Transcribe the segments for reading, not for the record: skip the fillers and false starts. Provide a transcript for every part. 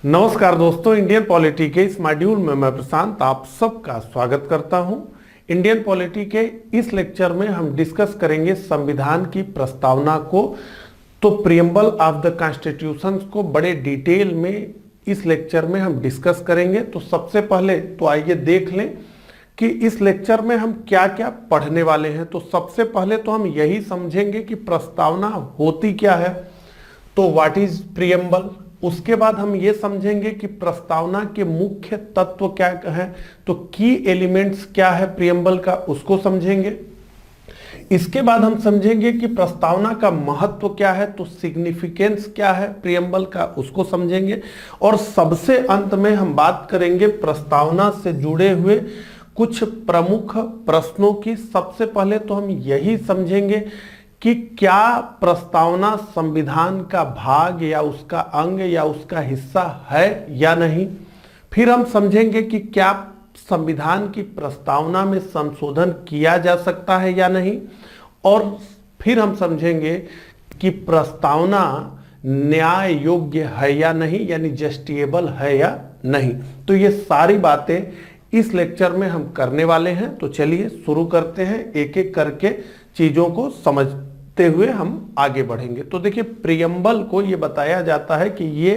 नमस्कार दोस्तों, Indian polity के इस मॉड्यूल में मैं प्रशांत आप सबका स्वागत करता हूं। इंडियन पॉलिटी के इस लेक्चर में हम डिस्कस करेंगे संविधान की प्रस्तावना को। तो प्रीएम्बल ऑफ द कॉन्स्टिट्यूशन को बड़े डिटेल में इस लेक्चर में हम डिस्कस करेंगे। तो सबसे पहले तो आइए देख लें कि इस लेक्चर में हम क्या क्या पढ़ने वाले हैं। तो सबसे पहले तो हम यही समझेंगे कि प्रस्तावना होती क्या है, तो व्हाट इज प्रीएम्बल। उसके बाद हम ये समझेंगे कि प्रस्तावना के मुख्य तत्व क्या है, तो की एलिमेंट्स क्या है प्रीएम्बल का, उसको समझेंगे। इसके बाद हम समझेंगे कि प्रस्तावना का महत्व क्या है, तो सिग्निफिकेंस क्या है प्रीएम्बल का, उसको समझेंगे। और सबसे अंत में हम बात करेंगे प्रस्तावना से जुड़े हुए कुछ प्रमुख प्रश्नों की। सबसे पहले तो हम यही समझेंगे कि क्या प्रस्तावना संविधान का भाग या उसका अंग या उसका हिस्सा है या नहीं। फिर हम समझेंगे कि क्या संविधान की प्रस्तावना में संशोधन किया जा सकता है या नहीं। और फिर हम समझेंगे कि प्रस्तावना न्याय योग्य है या नहीं, यानी जस्टिएबल है या नहीं। तो ये सारी बातें इस लेक्चर में हम करने वाले हैं। तो चलिए शुरू करते हैं, एक एक करके चीजों को समझते हुए हम आगे बढ़ेंगे। तो देखिए, प्रीएम्बल को ये बताया जाता है कि ये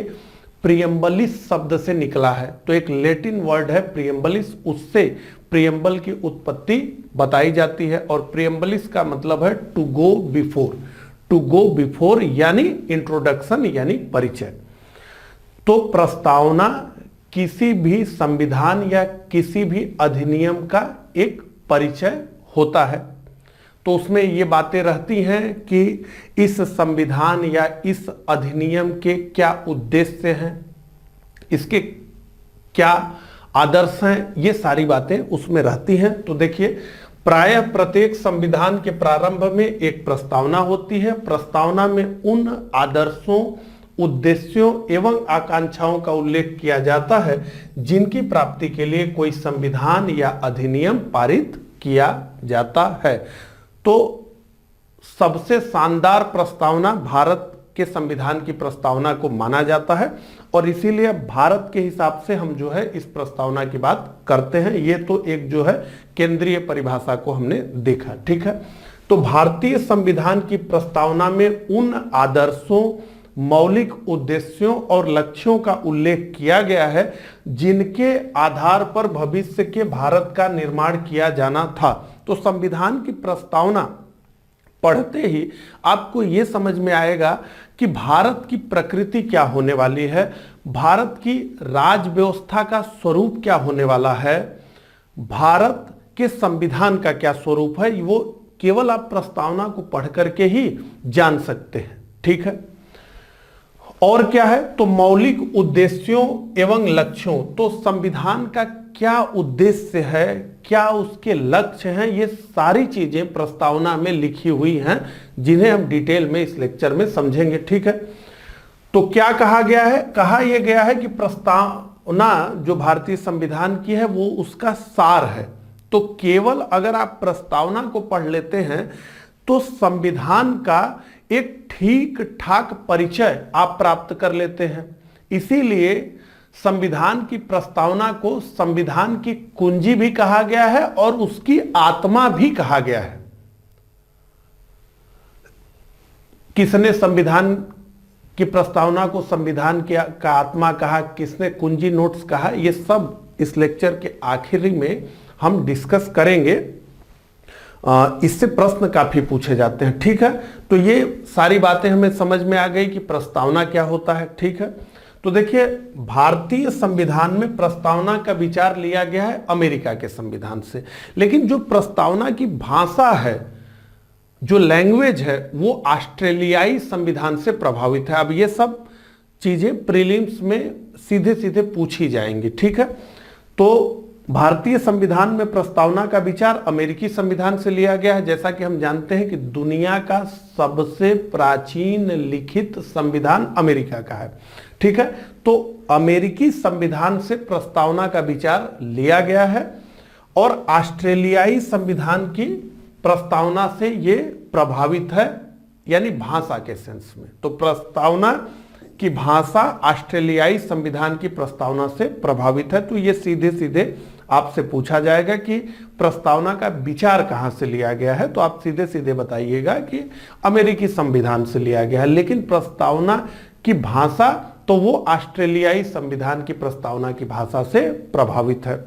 प्रीएम्बलिस शब्द से निकला है। तो एक लैटिन वर्ड है प्रीएम्बलिस, उससे प्रीएम्बल की उत्पत्ति बताई जाती है। और प्रीएम्बलिस का मतलब है to go before. To go before यानी इंट्रोडक्शन, यानी परिचय। तो प्रस्तावना किसी भी संविधान या किसी भी अधिनियम का एक परिचय होता है। तो उसमें ये बातें रहती हैं कि इस संविधान या इस अधिनियम के क्या उद्देश्य हैं, इसके क्या आदर्श हैं, ये सारी बातें उसमें रहती हैं। तो देखिए, प्रायः प्रत्येक संविधान के प्रारंभ में एक प्रस्तावना होती है। प्रस्तावना में उन आदर्शों, उद्देश्यों एवं आकांक्षाओं का उल्लेख किया जाता है जिनकी प्राप्ति के लिए कोई संविधान या अधिनियम पारित किया जाता है। तो सबसे शानदार प्रस्तावना भारत के संविधान की प्रस्तावना को माना जाता है, और इसीलिए भारत के हिसाब से हम जो है इस प्रस्तावना की बात करते हैं। ये तो एक जो है केंद्रीय परिभाषा को हमने देखा, ठीक है। तो भारतीय संविधान की प्रस्तावना में उन आदर्शों, मौलिक उद्देश्यों और लक्ष्यों का उल्लेख किया गया है जिनके आधार पर भविष्य के भारत का निर्माण किया जाना था। तो संविधान की प्रस्तावना पढ़ते ही आपको यह समझ में आएगा कि भारत की प्रकृति क्या होने वाली है, भारत की राज व्यवस्था का स्वरूप क्या होने वाला है, भारत के संविधान का क्या स्वरूप है, वो केवल आप प्रस्तावना को पढ़ करके ही जान सकते हैं, ठीक है। और क्या है, तो मौलिक उद्देश्यों एवं लक्ष्यों। तो संविधान का क्या उद्देश्य है, क्या उसके लक्ष्य हैं, ये सारी चीजें प्रस्तावना में लिखी हुई हैं, जिन्हें हम डिटेल में इस लेक्चर में समझेंगे, ठीक है। तो क्या कहा गया है, कहा यह गया है कि प्रस्तावना जो भारतीय संविधान की है वो उसका सार है। तो केवल अगर आप प्रस्तावना को पढ़ लेते हैं तो संविधान का एक ठीक ठाक परिचय आप प्राप्त कर लेते हैं। इसीलिए संविधान की प्रस्तावना को संविधान की कुंजी भी कहा गया है और उसकी आत्मा भी कहा गया है। किसने संविधान की प्रस्तावना को संविधान का आत्मा कहा, किसने कुंजी नोट्स कहा, ये सब इस लेक्चर के आखिरी में हम डिस्कस करेंगे। इससे प्रश्न काफी पूछे जाते हैं, ठीक है। तो ये सारी बातें हमें समझ में आ गई कि प्रस्तावना क्या होता है, ठीक है। तो देखिए, भारतीय संविधान में प्रस्तावना का विचार लिया गया है अमेरिका के संविधान से, लेकिन जो प्रस्तावना की भाषा है, जो लैंग्वेज है, वो ऑस्ट्रेलियाई संविधान से प्रभावित है। अब ये सब चीजें प्रीलिम्स में सीधे सीधे पूछी जाएंगी, ठीक है। तो भारतीय संविधान में प्रस्तावना का विचार अमेरिकी संविधान से लिया गया है। जैसा कि हम जानते हैं कि दुनिया का सबसे प्राचीन लिखित संविधान अमेरिका का है, ठीक है। तो अमेरिकी संविधान से प्रस्तावना का विचार लिया गया है और ऑस्ट्रेलियाई संविधान की प्रस्तावना से ये प्रभावित है, यानी भाषा के सेंस में। तो प्रस्तावना की भाषा ऑस्ट्रेलियाई संविधान की प्रस्तावना से प्रभावित है। तो ये सीधे सीधे आपसे पूछा जाएगा कि प्रस्तावना का विचार कहां से लिया गया है, तो आप सीधे सीधे बताइएगा कि अमेरिकी संविधान से लिया गया है। लेकिन प्रस्तावना की भाषा तो वो ऑस्ट्रेलियाई संविधान की प्रस्तावना की भाषा से प्रभावित है।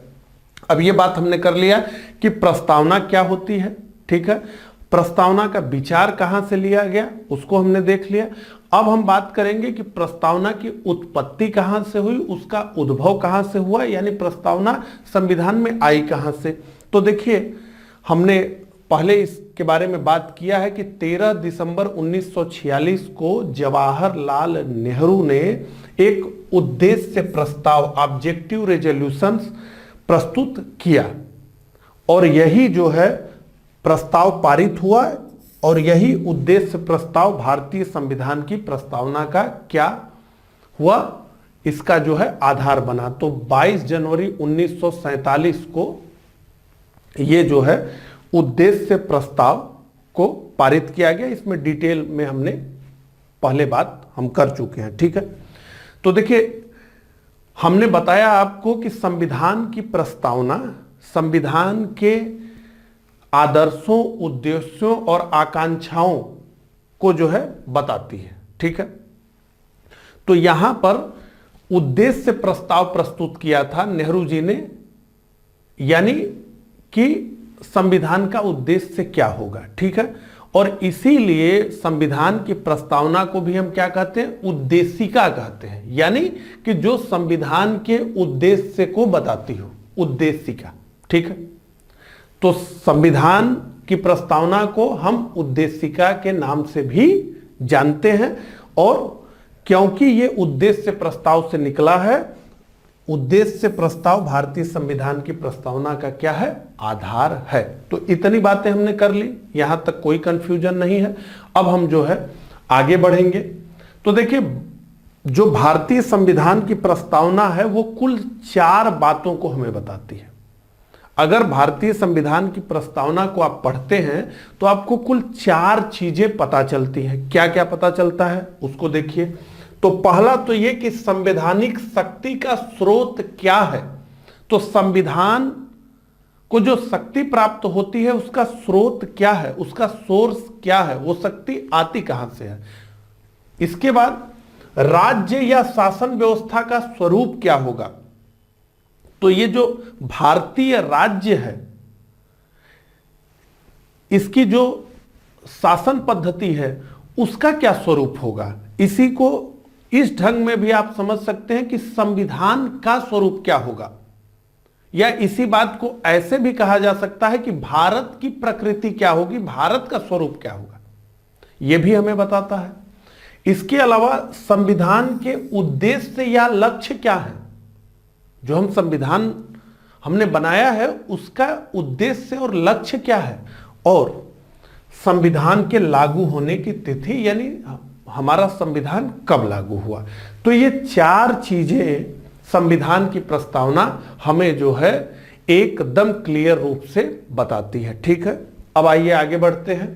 अब ये बात हमने कर लिया कि प्रस्तावना क्या होती है, ठीक है। प्रस्तावना का विचार कहां से लिया गया उसको हमने देख लिया। अब हम बात करेंगे कि प्रस्तावना की उत्पत्ति कहां से हुई, उसका उद्भव कहां से हुआ, यानी प्रस्तावना संविधान में आई कहां से। तो देखिए, हमने पहले इसके बारे में बात किया है कि 13 दिसंबर 1946 को जवाहरलाल नेहरू ने एक उद्देश्य प्रस्ताव ऑब्जेक्टिव रेजोल्यूशन प्रस्तुत किया और यही जो है प्रस्ताव पारित हुआ और यही उद्देश्य प्रस्ताव भारतीय संविधान की प्रस्तावना का क्या हुआ, इसका जो है आधार बना। तो 22 जनवरी 1947 को ये जो है उद्देश्य प्रस्ताव को पारित किया गया। इसमें डिटेल में हमने पहले बात हम कर चुके हैं, ठीक है। तो देखिए, हमने बताया आपको कि संविधान की प्रस्तावना संविधान के आदर्शों, उद्देश्यों और आकांक्षाओं को जो है बताती है, ठीक है। तो यहां पर उद्देश्य प्रस्ताव प्रस्तुत किया था नेहरू जी ने, यानी कि संविधान का उद्देश्य क्या होगा, ठीक है। और इसीलिए संविधान की प्रस्तावना को भी हम क्या कहते हैं, उद्देशिका कहते हैं, यानी कि जो संविधान के उद्देश्य को बताती हो, उद्देशिका, ठीक है। तो संविधान की प्रस्तावना को हम उद्देशिका के नाम से भी जानते हैं। और क्योंकि ये उद्देश्य प्रस्ताव से निकला है, उद्देश्य प्रस्ताव भारतीय संविधान की प्रस्तावना का क्या है, आधार है। तो इतनी बातें हमने कर ली, यहां तक कोई कंफ्यूजन नहीं है। अब हम जो है आगे बढ़ेंगे। तो देखिए, जो भारतीय संविधान की प्रस्तावना है वो कुल 4 बातों को हमें बताती है। अगर भारतीय संविधान की प्रस्तावना को आप पढ़ते हैं तो आपको कुल 4 चीजें पता चलती हैं। क्या क्या पता चलता है उसको देखिए। तो पहला तो ये कि संवैधानिक शक्ति का स्रोत क्या है। तो संविधान को जो शक्ति प्राप्त होती है उसका स्रोत क्या है, उसका सोर्स क्या है, वो शक्ति आती कहां से है। इसके बाद राज्य या शासन व्यवस्था का स्वरूप क्या होगा। तो ये जो भारतीय राज्य है इसकी जो शासन पद्धति है उसका क्या स्वरूप होगा। इसी को इस ढंग में भी आप समझ सकते हैं कि संविधान का स्वरूप क्या होगा, या इसी बात को ऐसे भी कहा जा सकता है कि भारत की प्रकृति क्या होगी, भारत का स्वरूप क्या होगा, यह भी हमें बताता है। इसके अलावा संविधान के उद्देश्य या लक्ष्य क्या है। जो हम संविधान हमने बनाया है उसका उद्देश्य और लक्ष्य क्या है, और संविधान के लागू होने की तिथि, यानी हमारा संविधान कब लागू हुआ। तो ये 4 चीजें संविधान की प्रस्तावना हमें जो है एकदम क्लियर रूप से बताती है, ठीक है। अब आइए आगे बढ़ते हैं।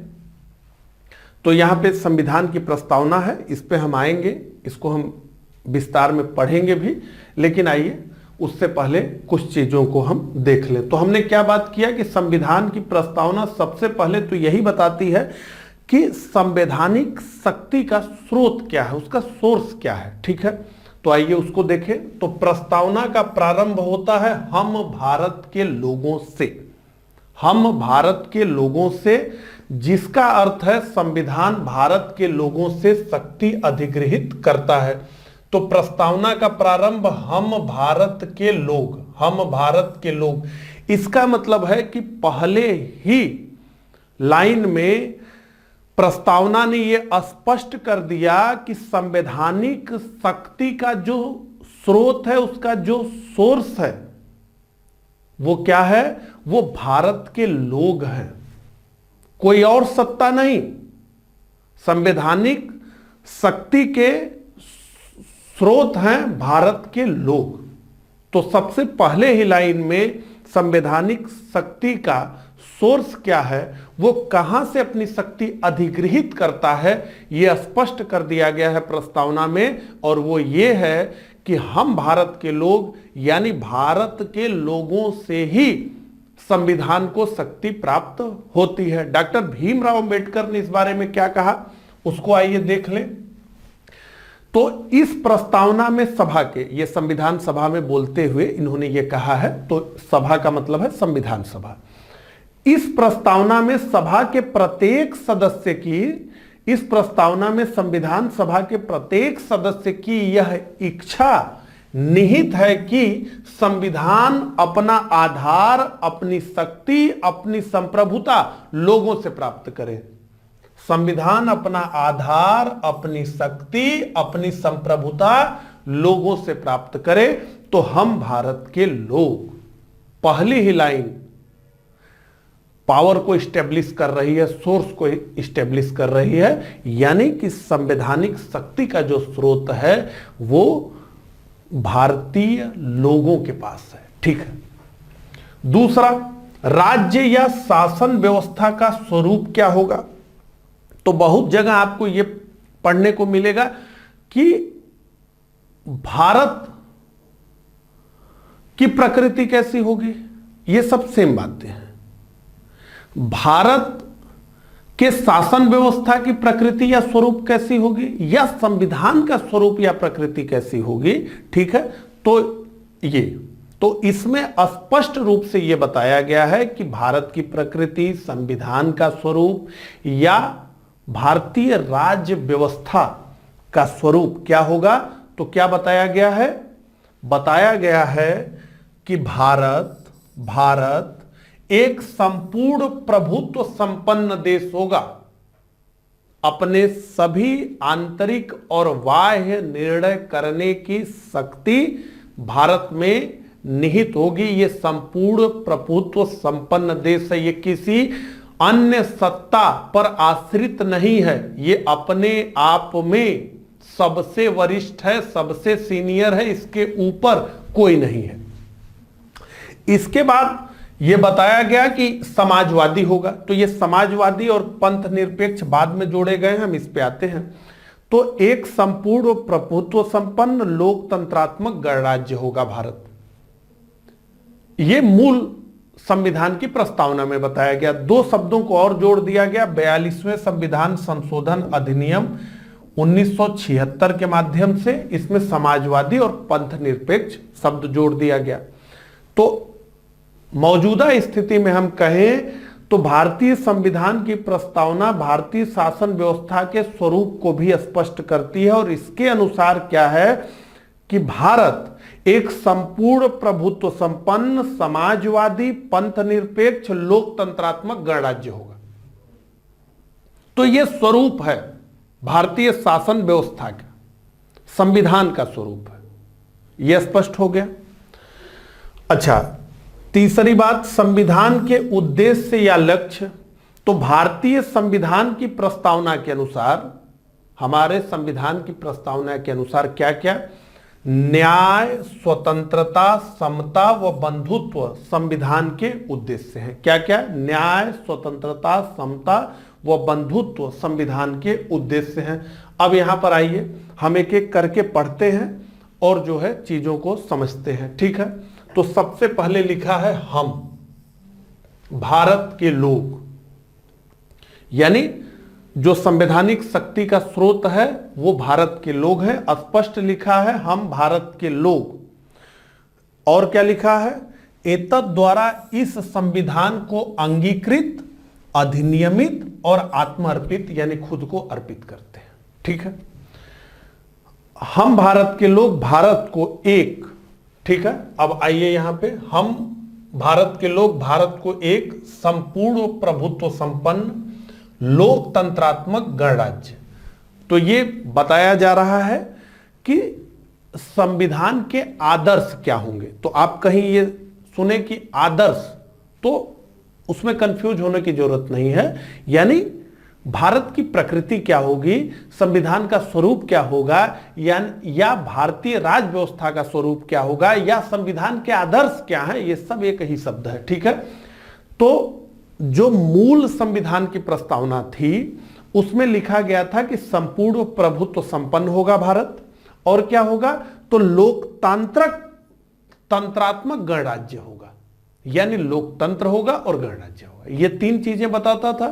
तो यहां पे संविधान की प्रस्तावना है, इस पे हम आएंगे, इसको हम विस्तार में पढ़ेंगे भी, लेकिन आइए उससे पहले कुछ चीजों को हम देख लें। तो हमने क्या बात किया कि संविधान की प्रस्तावना सबसे पहले तो यही बताती है कि संवैधानिक शक्ति का स्रोत क्या है, उसका सोर्स क्या है, ठीक है। तो आइए उसको देखें। तो प्रस्तावना का प्रारंभ होता है हम भारत के लोगों से, हम भारत के लोगों से, जिसका अर्थ है संविधान भारत के लोगों से शक्ति अधिग्रहित करता है। तो प्रस्तावना का प्रारंभ हम भारत के लोग, हम भारत के लोग, इसका मतलब है कि पहले ही लाइन में प्रस्तावना ने यह स्पष्ट कर दिया कि संवैधानिक शक्ति का जो स्रोत है, उसका जो सोर्स है वो क्या है, वो भारत के लोग हैं, कोई और सत्ता नहीं। संवैधानिक शक्ति के स्रोत हैं भारत के लोग। तो सबसे पहले ही लाइन में संवैधानिक शक्ति का सोर्स क्या है, वो कहां से अपनी शक्ति अधिग्रहित करता है, यह स्पष्ट कर दिया गया है प्रस्तावना में। और वो ये है कि हम भारत के लोग यानी भारत के लोगों से ही संविधान को शक्ति प्राप्त होती है। डॉक्टर भीमराव अंबेडकर ने इस बारे में क्या कहा, उसको आइए देख लें। तो इस प्रस्तावना में सभा के, ये संविधान सभा में बोलते हुए इन्होंने ये कहा है, तो सभा का मतलब है संविधान सभा। इस प्रस्तावना में सभा के प्रत्येक सदस्य की, इस प्रस्तावना में संविधान सभा के प्रत्येक सदस्य की यह इच्छा निहित है कि संविधान अपना आधार, अपनी शक्ति, अपनी संप्रभुता लोगों से प्राप्त करे। संविधान अपना आधार, अपनी शक्ति, अपनी संप्रभुता लोगों से प्राप्त करे। तो हम भारत के लोग, पहली ही लाइन पावर को इस्टेब्लिश कर रही है, सोर्स को इस्टेब्लिश कर रही है, यानी कि संवैधानिक शक्ति का जो स्रोत है वो भारतीय लोगों के पास है। ठीक है। दूसरा, राज्य या शासन व्यवस्था का स्वरूप क्या होगा। तो बहुत जगह आपको यह पढ़ने को मिलेगा कि भारत की प्रकृति कैसी होगी, ये सब सेम बातें हैं। भारत के शासन व्यवस्था की प्रकृति या स्वरूप कैसी होगी, या संविधान का स्वरूप या प्रकृति कैसी होगी। ठीक है। तो इसमें स्पष्ट रूप से यह बताया गया है कि भारत की प्रकृति, संविधान का स्वरूप या भारतीय राज्य व्यवस्था का स्वरूप क्या होगा। तो क्या बताया गया है, बताया गया है कि भारत एक संपूर्ण प्रभुत्व संपन्न देश होगा। अपने सभी आंतरिक और बाह्य निर्णय करने की शक्ति भारत में निहित होगी। ये संपूर्ण प्रभुत्व संपन्न देश है, ये किसी अन्य सत्ता पर आश्रित नहीं है, ये अपने आप में सबसे वरिष्ठ है, सबसे सीनियर है, इसके ऊपर कोई नहीं है। इसके बाद यह बताया गया कि समाजवादी होगा। तो ये समाजवादी और पंथ निरपेक्ष बाद में जोड़े गए हैं, हम इस पे आते हैं। तो एक संपूर्ण प्रभुत्व संपन्न लोकतंत्रात्मक गणराज्य होगा भारत। यह मूल संविधान की प्रस्तावना में बताया गया। दो शब्दों को और जोड़ दिया गया 42वें संविधान संशोधन अधिनियम 1976 के माध्यम से। इसमें समाजवादी और पंथ निरपेक्ष शब्द जोड़ दिया गया। तो मौजूदा स्थिति में हम कहें तो भारतीय संविधान की प्रस्तावना भारतीय शासन व्यवस्था के स्वरूप को भी स्पष्ट करती है। और इसके अनुसार क्या है कि भारत एक संपूर्ण प्रभुत्व संपन्न समाजवादी पंथ निरपेक्ष लोकतंत्रात्मक गणराज्य होगा। तो यह स्वरूप है भारतीय शासन व्यवस्था का, संविधान का स्वरूप है। यह स्पष्ट हो गया। अच्छा, तीसरी बात, संविधान के उद्देश्य या लक्ष्य। तो भारतीय संविधान की प्रस्तावना के अनुसार, हमारे संविधान की प्रस्तावना के अनुसार क्या क्या, न्याय, स्वतंत्रता, समता व बंधुत्व संविधान के उद्देश्य हैं। क्या क्या, न्याय, स्वतंत्रता, समता व बंधुत्व संविधान के उद्देश्य हैं। अब यहां पर आइए, हम एक एक करके पढ़ते हैं और जो है चीजों को समझते हैं। ठीक है। तो सबसे पहले लिखा है हम, भारत के लोग, यानी जो संवैधानिक शक्ति का स्रोत है वो भारत के लोग हैं। स्पष्ट लिखा है हम भारत के लोग। और क्या लिखा है, एतद द्वारा इस संविधान को अंगीकृत, अधिनियमित और आत्मर्पित, यानी खुद को अर्पित करते हैं। ठीक है। हम भारत के लोग भारत को एक, ठीक है। अब आइए यहां पे, हम भारत के लोग भारत को एक संपूर्ण प्रभुत्व संपन्न लोकतंत्रात्मक गणराज्य। तो ये बताया जा रहा है कि संविधान के आदर्श क्या होंगे। तो आप कहीं ये सुने कि आदर्श, तो उसमें कंफ्यूज होने की जरूरत नहीं है। यानी भारत की प्रकृति क्या होगी, संविधान का स्वरूप क्या होगा, या भारतीय राज व्यवस्था का स्वरूप क्या होगा, या संविधान के आदर्श क्या है, ये सब एक ही शब्द है। ठीक है। तो जो मूल संविधान की प्रस्तावना थी उसमें लिखा गया था कि संपूर्ण प्रभुत्व संपन्न होगा भारत, और क्या होगा, तो लोकतांत्रिक तंत्रात्मक गणराज्य होगा, यानी लोकतंत्र होगा और गणराज्य होगा। ये तीन चीजें बताता था।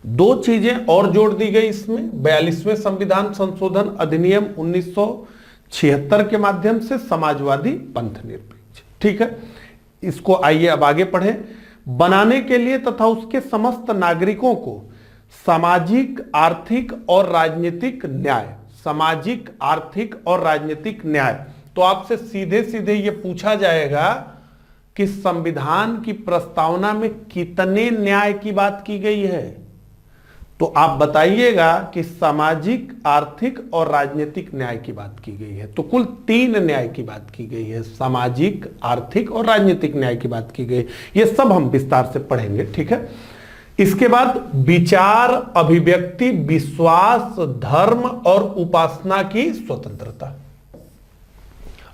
दो चीजें और जोड़ दी गई इसमें 42वें संविधान संशोधन अधिनियम 1976 के माध्यम से, समाजवादी पंथ निरपेक्ष। ठीक है, इसको आइए अब आगे पढ़ें। बनाने के लिए तथा उसके समस्त नागरिकों को सामाजिक, आर्थिक और राजनीतिक न्याय, सामाजिक, आर्थिक और राजनीतिक न्याय। तो आपसे सीधे सीधे यह पूछा जाएगा कि संविधान की प्रस्तावना में कितने न्याय की बात की गई है, तो आप बताइएगा कि सामाजिक, आर्थिक और राजनीतिक न्याय की बात की गई है। तो कुल 3 न्याय की बात की गई है, सामाजिक, आर्थिक और राजनीतिक न्याय की बात की गई। ये सब हम विस्तार से पढ़ेंगे। ठीक है, इसके बाद विचार, अभिव्यक्ति, विश्वास, धर्म और उपासना की स्वतंत्रता।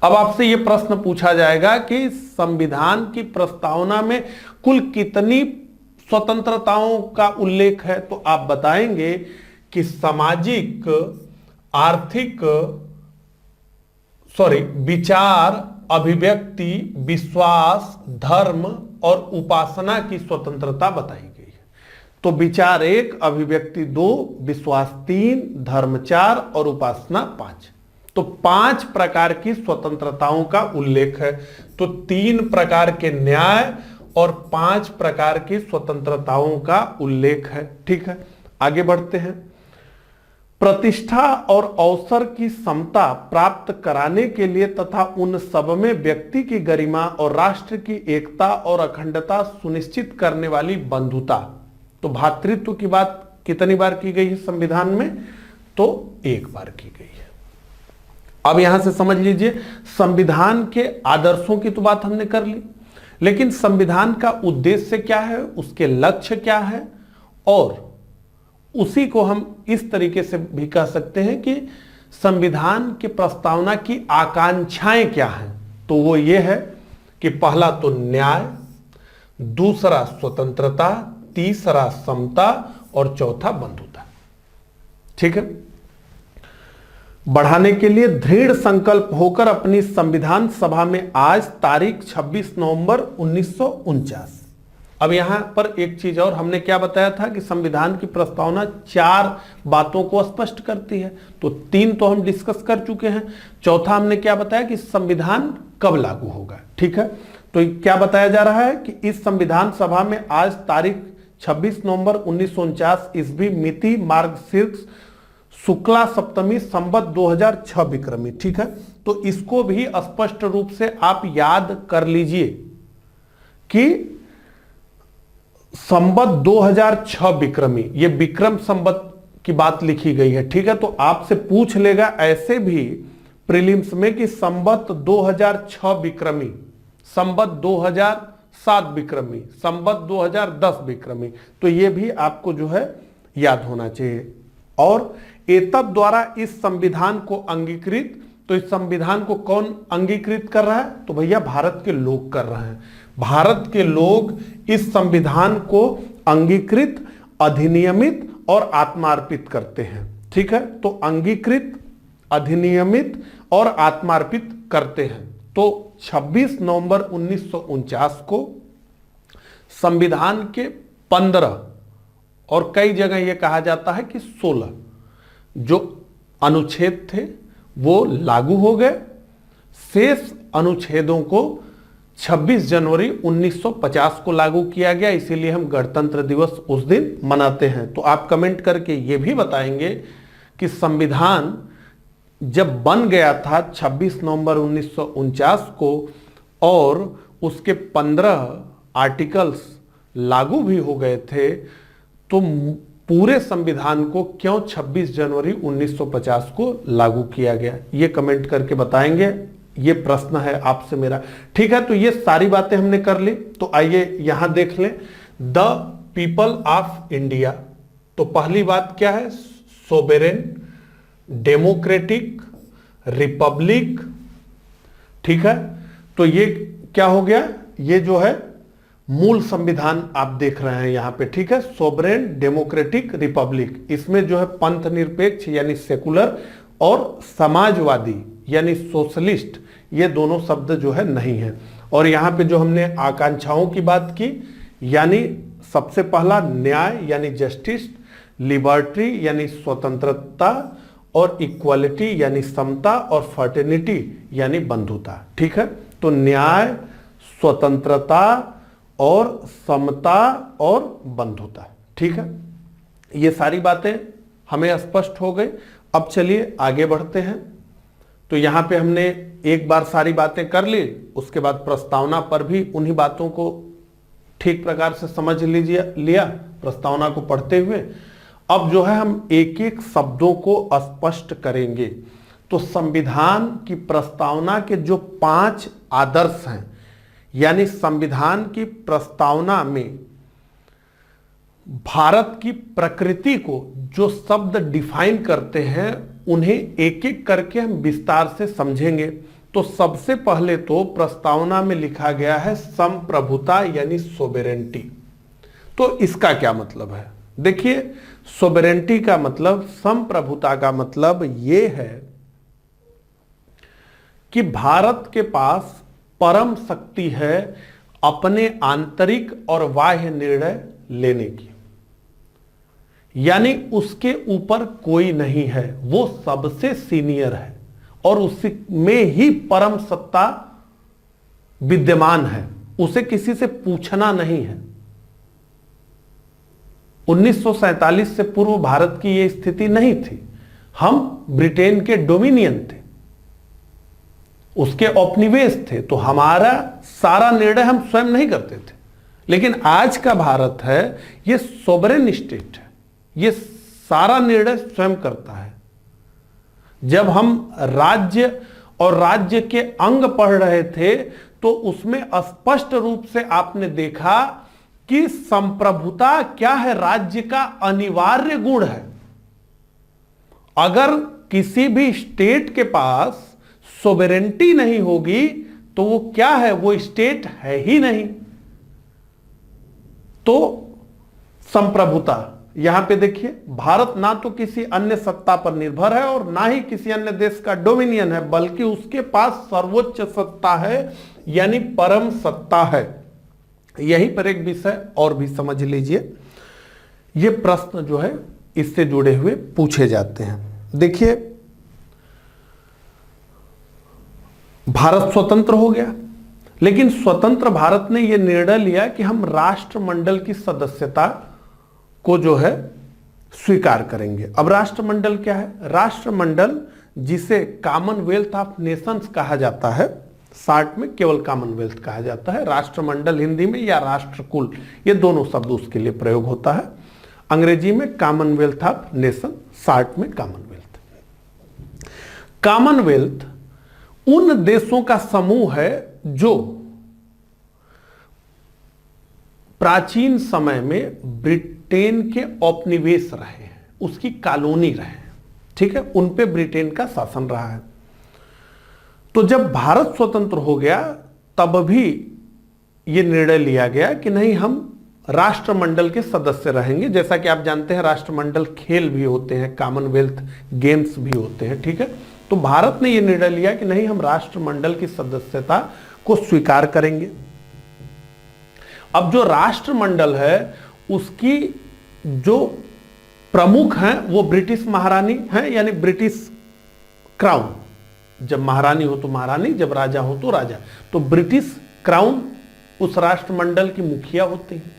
अब आपसे यह प्रश्न पूछा जाएगा कि संविधान की प्रस्तावना में कुल कितनी स्वतंत्रताओं का उल्लेख है, तो आप बताएंगे कि सामाजिक, आर्थिक, विचार, अभिव्यक्ति, विश्वास, धर्म और उपासना की स्वतंत्रता बताई गई है। तो विचार 1, अभिव्यक्ति 2, विश्वास 3, धर्म 4 और उपासना 5। तो 5 प्रकार की स्वतंत्रताओं का उल्लेख है। तो 3 प्रकार के न्याय और 5 प्रकार की स्वतंत्रताओं का उल्लेख है। ठीक है, आगे बढ़ते हैं। प्रतिष्ठा और अवसर की समता प्राप्त कराने के लिए तथा उन सब में व्यक्ति की गरिमा और राष्ट्र की एकता और अखंडता सुनिश्चित करने वाली बंधुता। तो भातृत्व की बात कितनी बार की गई है संविधान में, तो 1 बार की गई है। अब यहां से समझ लीजिए, संविधान के आदर्शों की तो बात हमने कर ली, लेकिन संविधान का उद्देश्य क्या है, उसके लक्ष्य क्या है, और उसी को हम इस तरीके से भी कह सकते हैं कि संविधान की प्रस्तावना की आकांक्षाएं क्या हैं। तो वो ये है कि पहला तो न्याय, दूसरा स्वतंत्रता, तीसरा समता और चौथा बंधुता। ठीक है, बढ़ाने के लिए दृढ़ संकल्प होकर अपनी संविधान सभा में आज तारीख 26 नवंबर 1949। अब यहां पर एक चीज और, हमने क्या बताया था कि संविधान की प्रस्तावना 4 बातों को स्पष्ट करती है, तो 3 तो हम डिस्कस कर चुके हैं। चौथा हमने क्या बताया कि संविधान कब लागू होगा। ठीक है, तो क्या बताया जा रहा है कि इस संविधान सभा में आज तारीख 26 नवंबर 1949 ईस्वी मिति मार्गशीर्ष शुक्ला सप्तमी संवत 2006 विक्रमी। ठीक है, तो इसको भी स्पष्ट रूप से आप याद कर लीजिए कि संवत 2006 विक्रमी, ये विक्रम संवत की बात लिखी गई है। ठीक है, तो आपसे पूछ लेगा ऐसे भी प्रीलिम्स में कि संवत 2006 विक्रमी, संवत 2007 विक्रमी, संवत 2010 विक्रमी, तो ये भी आपको जो है याद होना चाहिए। और एतद द्वारा इस संविधान को अंगीकृत, तो इस संविधान को कौन अंगीकृत कर रहा है, तो भैया भारत के लोग कर रहे हैं। भारत के लोग इस संविधान को अंगीकृत, अधिनियमित और आत्मार्पित करते हैं। ठीक है, तो अंगीकृत, अधिनियमित और आत्मार्पित करते हैं। तो 26 नवंबर 1949 को संविधान के 15 और कई जगह यह कहा जाता है कि 16 जो अनुच्छेद थे वो लागू हो गए। शेष अनुच्छेदों को 26 जनवरी 1950 को लागू किया गया, इसीलिए हम गणतंत्र दिवस उस दिन मनाते हैं। तो आप कमेंट करके ये भी बताएंगे कि संविधान जब बन गया था 26 नवंबर 1949 को और उसके 15 आर्टिकल्स लागू भी हो गए थे, तो पूरे संविधान को क्यों 26 जनवरी 1950 को लागू किया गया, ये कमेंट करके बताएंगे। ये प्रश्न है आपसे मेरा। ठीक है, तो ये सारी बातें हमने कर ली। तो आइए यहां देख लें, द पीपल ऑफ इंडिया। तो पहली बात क्या है, सोवेरेन, डेमोक्रेटिक, रिपब्लिक। ठीक है, तो ये क्या हो गया, ये जो है मूल संविधान आप देख रहे हैं यहाँ पे, ठीक है, सोवरेन डेमोक्रेटिक रिपब्लिक। इसमें जो है पंथ निरपेक्ष यानी सेकुलर और समाजवादी यानी सोशलिस्ट, ये दोनों शब्द जो है नहीं है। और यहाँ पे जो हमने आकांक्षाओं की बात की, यानी सबसे पहला न्याय यानी जस्टिस, लिबर्टी यानी स्वतंत्रता, और इक्वालिटी यानी समता, और फर्टर्निटी यानी बंधुता, ठीक है। तो न्याय, स्वतंत्रता और समता और बंधुता, ठीक है, ये सारी बातें हमें स्पष्ट हो गई। अब चलिए आगे बढ़ते हैं। तो यहां पे हमने एक बार सारी बातें कर ली, उसके बाद प्रस्तावना पर भी उन्हीं बातों को ठीक प्रकार से समझ लिया प्रस्तावना को पढ़ते हुए। अब जो है हम एक एक शब्दों को स्पष्ट करेंगे। तो संविधान की प्रस्तावना के जो 5 आदर्श हैं, यानी संविधान की प्रस्तावना में भारत की प्रकृति को जो शब्द डिफाइन करते हैं, उन्हें एक एक करके हम विस्तार से समझेंगे। तो सबसे पहले तो प्रस्तावना में लिखा गया है संप्रभुता यानी सोवेरेंटी। तो इसका क्या मतलब है? देखिए, सोवेरेंटी का मतलब, संप्रभुता का मतलब ये है कि भारत के पास परम शक्ति है अपने आंतरिक और बाह्य निर्णय लेने की, यानी उसके ऊपर कोई नहीं है, वो सबसे सीनियर है और उसी में ही परम सत्ता विद्यमान है, उसे किसी से पूछना नहीं है। 1947 से पूर्व भारत की यह स्थिति नहीं थी। हम ब्रिटेन के डोमिनियन थे, उसके औपनिवेश थे, तो हमारा सारा निर्णय हम स्वयं नहीं करते थे। लेकिन आज का भारत है, यह सोवरेन स्टेट है, यह सारा निर्णय स्वयं करता है। जब हम राज्य और राज्य के अंग पढ़ रहे थे, तो उसमें स्पष्ट रूप से आपने देखा कि संप्रभुता क्या है, राज्य का अनिवार्य गुण है। अगर किसी भी स्टेट के पास सोवेरेंटी नहीं होगी तो वो क्या है, वो स्टेट है ही नहीं। तो संप्रभुता, यहां पे देखिए, भारत ना तो किसी अन्य सत्ता पर निर्भर है और ना ही किसी अन्य देश का डोमिनियन है, बल्कि उसके पास सर्वोच्च सत्ता है, यानी परम सत्ता है। यहीं पर एक विषय और भी समझ लीजिए, ये प्रश्न जो है इससे जुड़े हुए पूछे जाते हैं। देखिए, भारत स्वतंत्र हो गया, लेकिन स्वतंत्र भारत ने यह निर्णय लिया कि हम राष्ट्रमंडल की सदस्यता को जो है स्वीकार करेंगे। अब राष्ट्रमंडल क्या है? राष्ट्रमंडल, जिसे कॉमनवेल्थ ऑफ नेशंस कहा जाता है, शार्ट में केवल कॉमनवेल्थ कहा जाता है। राष्ट्रमंडल हिंदी में या राष्ट्रकुल, ये दोनों शब्द उसके लिए प्रयोग होता है। अंग्रेजी में कॉमनवेल्थ ऑफ नेशन, शार्ट में कॉमनवेल्थ। कॉमनवेल्थ उन देशों का समूह है जो प्राचीन समय में ब्रिटेन के औपनिवेश रहे हैं, उसकी कॉलोनी रहे हैं, ठीक है, उन पे ब्रिटेन का शासन रहा है। तो जब भारत स्वतंत्र हो गया, तब भी यह निर्णय लिया गया कि नहीं, हम राष्ट्रमंडल के सदस्य रहेंगे। जैसा कि आप जानते हैं, राष्ट्रमंडल खेल भी होते हैं, कॉमनवेल्थ गेम्स भी होते हैं, ठीक है। तो भारत ने यह निर्णय लिया कि नहीं, हम राष्ट्रमंडल की सदस्यता को स्वीकार करेंगे। अब जो राष्ट्रमंडल है, उसकी जो प्रमुख हैं वो ब्रिटिश महारानी हैं, यानी ब्रिटिश क्राउन। जब महारानी हो तो महारानी, जब राजा हो तो राजा। तो ब्रिटिश क्राउन उस राष्ट्रमंडल की मुखिया होती है।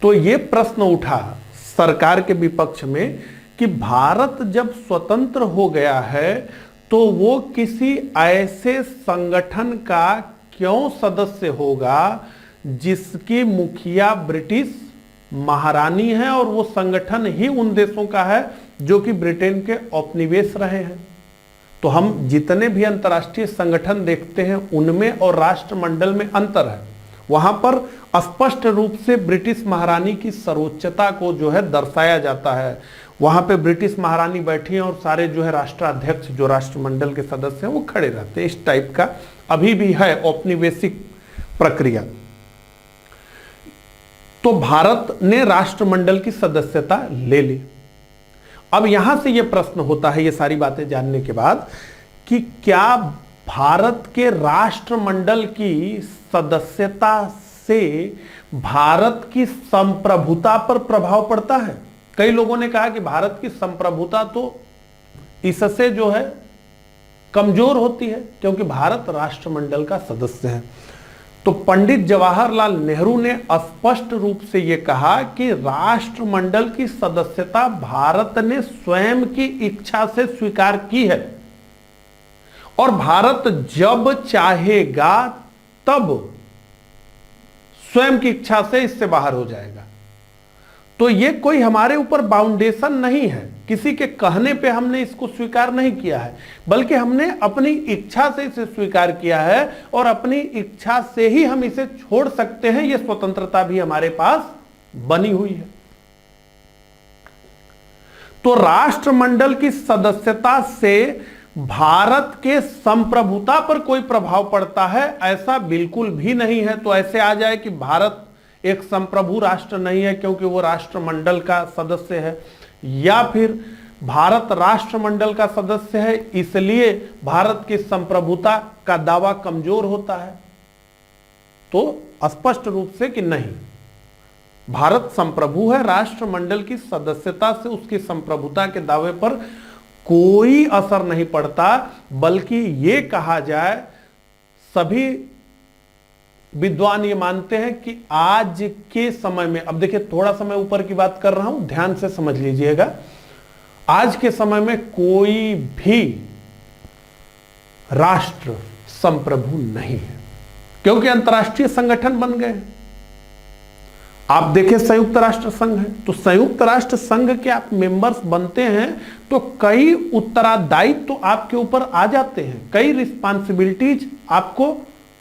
तो यह प्रश्न उठा सरकार के विपक्ष में कि भारत जब स्वतंत्र हो गया है, तो वो किसी ऐसे संगठन का क्यों सदस्य होगा जिसकी मुखिया ब्रिटिश महारानी है, और वो संगठन ही उन देशों का है जो कि ब्रिटेन के औपनिवेश रहे हैं। तो हम जितने भी अंतर्राष्ट्रीय संगठन देखते हैं, उनमें और राष्ट्रमंडल में अंतर है। वहां पर स्पष्ट रूप से ब्रिटिश महारानी की सर्वोच्चता को जो है दर्शाया जाता है। वहां पे ब्रिटिश महारानी बैठी हैं और सारे जो है राष्ट्राध्यक्ष, जो राष्ट्रमंडल के सदस्य हैं, वो खड़े रहते हैं। इस टाइप का अभी भी है औपनिवेशिक प्रक्रिया। तो भारत ने राष्ट्रमंडल की सदस्यता ले ली। अब यहां से यह प्रश्न होता है, ये सारी बातें जानने के बाद, कि क्या भारत के राष्ट्रमंडल की सदस्यता से भारत की संप्रभुता पर प्रभाव पड़ता है? कई लोगों ने कहा कि भारत की संप्रभुता तो इससे जो है कमजोर होती है, क्योंकि भारत राष्ट्रमंडल का सदस्य है। तो पंडित जवाहरलाल नेहरू ने स्पष्ट रूप से यह कहा कि राष्ट्रमंडल की सदस्यता भारत ने स्वयं की इच्छा से स्वीकार की है और भारत जब चाहेगा तब स्वयं की इच्छा से इससे बाहर हो जाएगा। तो यह कोई हमारे ऊपर बाउंडेशन नहीं है, किसी के कहने पे हमने इसको स्वीकार नहीं किया है, बल्कि हमने अपनी इच्छा से इसे स्वीकार किया है और अपनी इच्छा से ही हम इसे छोड़ सकते हैं। यह स्वतंत्रता भी हमारे पास बनी हुई है। तो राष्ट्रमंडल की सदस्यता से भारत के संप्रभुता पर कोई प्रभाव पड़ता है, ऐसा बिल्कुल भी नहीं है। तो ऐसे आ जाए कि भारत एक संप्रभु राष्ट्र नहीं है क्योंकि वो राष्ट्रमंडल का सदस्य है, या फिर भारत राष्ट्रमंडल का सदस्य है इसलिए भारत की संप्रभुता का दावा कमजोर होता है, तो स्पष्ट रूप से कि नहीं, भारत संप्रभु है। राष्ट्रमंडल की सदस्यता से उसकी संप्रभुता के दावे पर कोई असर नहीं पड़ता, बल्कि ये कहा जाए, सभी विद्वान ये मानते हैं कि आज के समय में, अब देखिए थोड़ा समय ऊपर की बात कर रहा हूं, ध्यान से समझ लीजिएगा, आज के समय में कोई भी राष्ट्र संप्रभु नहीं है, क्योंकि अंतर्राष्ट्रीय संगठन बन गए। आप देखिए संयुक्त राष्ट्र संघ है, तो संयुक्त राष्ट्र संघ के आप मेंबर्स बनते हैं तो कई उत्तरदायित्व तो आपके ऊपर आ जाते हैं, कई रिस्पांसिबिलिटीज आपको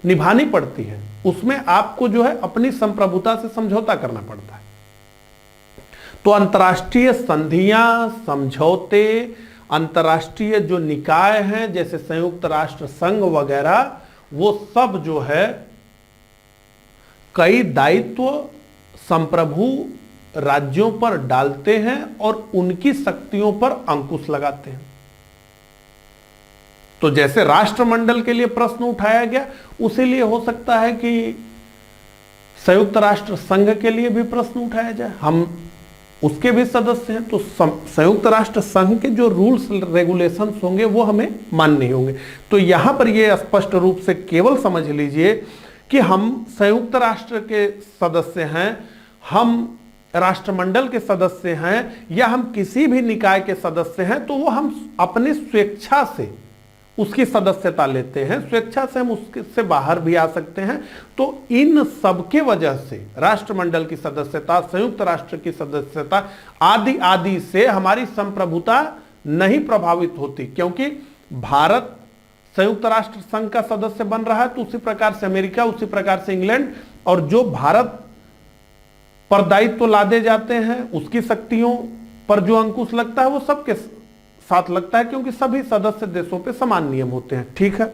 निभानी पड़ती है, उसमें आपको जो है अपनी संप्रभुता से समझौता करना पड़ता है। तो अंतर्राष्ट्रीय संधियां, समझौते, अंतर्राष्ट्रीय जो निकाय हैं जैसे संयुक्त राष्ट्र संघ वगैरह, वो सब जो है कई दायित्व संप्रभु राज्यों पर डालते हैं और उनकी शक्तियों पर अंकुश लगाते हैं। तो जैसे राष्ट्रमंडल के लिए प्रश्न उठाया गया, उसी लिए हो सकता है कि संयुक्त राष्ट्र संघ के लिए भी प्रश्न उठाया जाए, हम उसके भी सदस्य हैं, तो संयुक्त राष्ट्र संघ के जो रूल्स रेगुलेशंस होंगे वो हमें मानने होंगे। तो यहां पर ये स्पष्ट रूप से केवल समझ लीजिए कि हम संयुक्त राष्ट्र के सदस्य हैं, हम राष्ट्रमंडल के सदस्य हैं, या हम किसी भी निकाय के सदस्य हैं, तो वो हम अपनी स्वेच्छा से उसकी सदस्यता लेते हैं, स्वेच्छा से हम उससे बाहर भी आ सकते हैं। तो इन सब के वजह से राष्ट्रमंडल की सदस्यता, संयुक्त राष्ट्र की सदस्यता आदि आदि से हमारी संप्रभुता नहीं प्रभावित होती, क्योंकि भारत संयुक्त राष्ट्र संघ का सदस्य बन रहा है, तो उसी प्रकार से अमेरिका, उसी प्रकार से इंग्लैंड, और जो भारत पर दायित्व लादे जाते हैं उसकी शक्तियों पर जो अंकुश लगता है वो सबके साथ लगता है, क्योंकि सभी सदस्य देशों पे समान नियम होते हैं। ठीक है,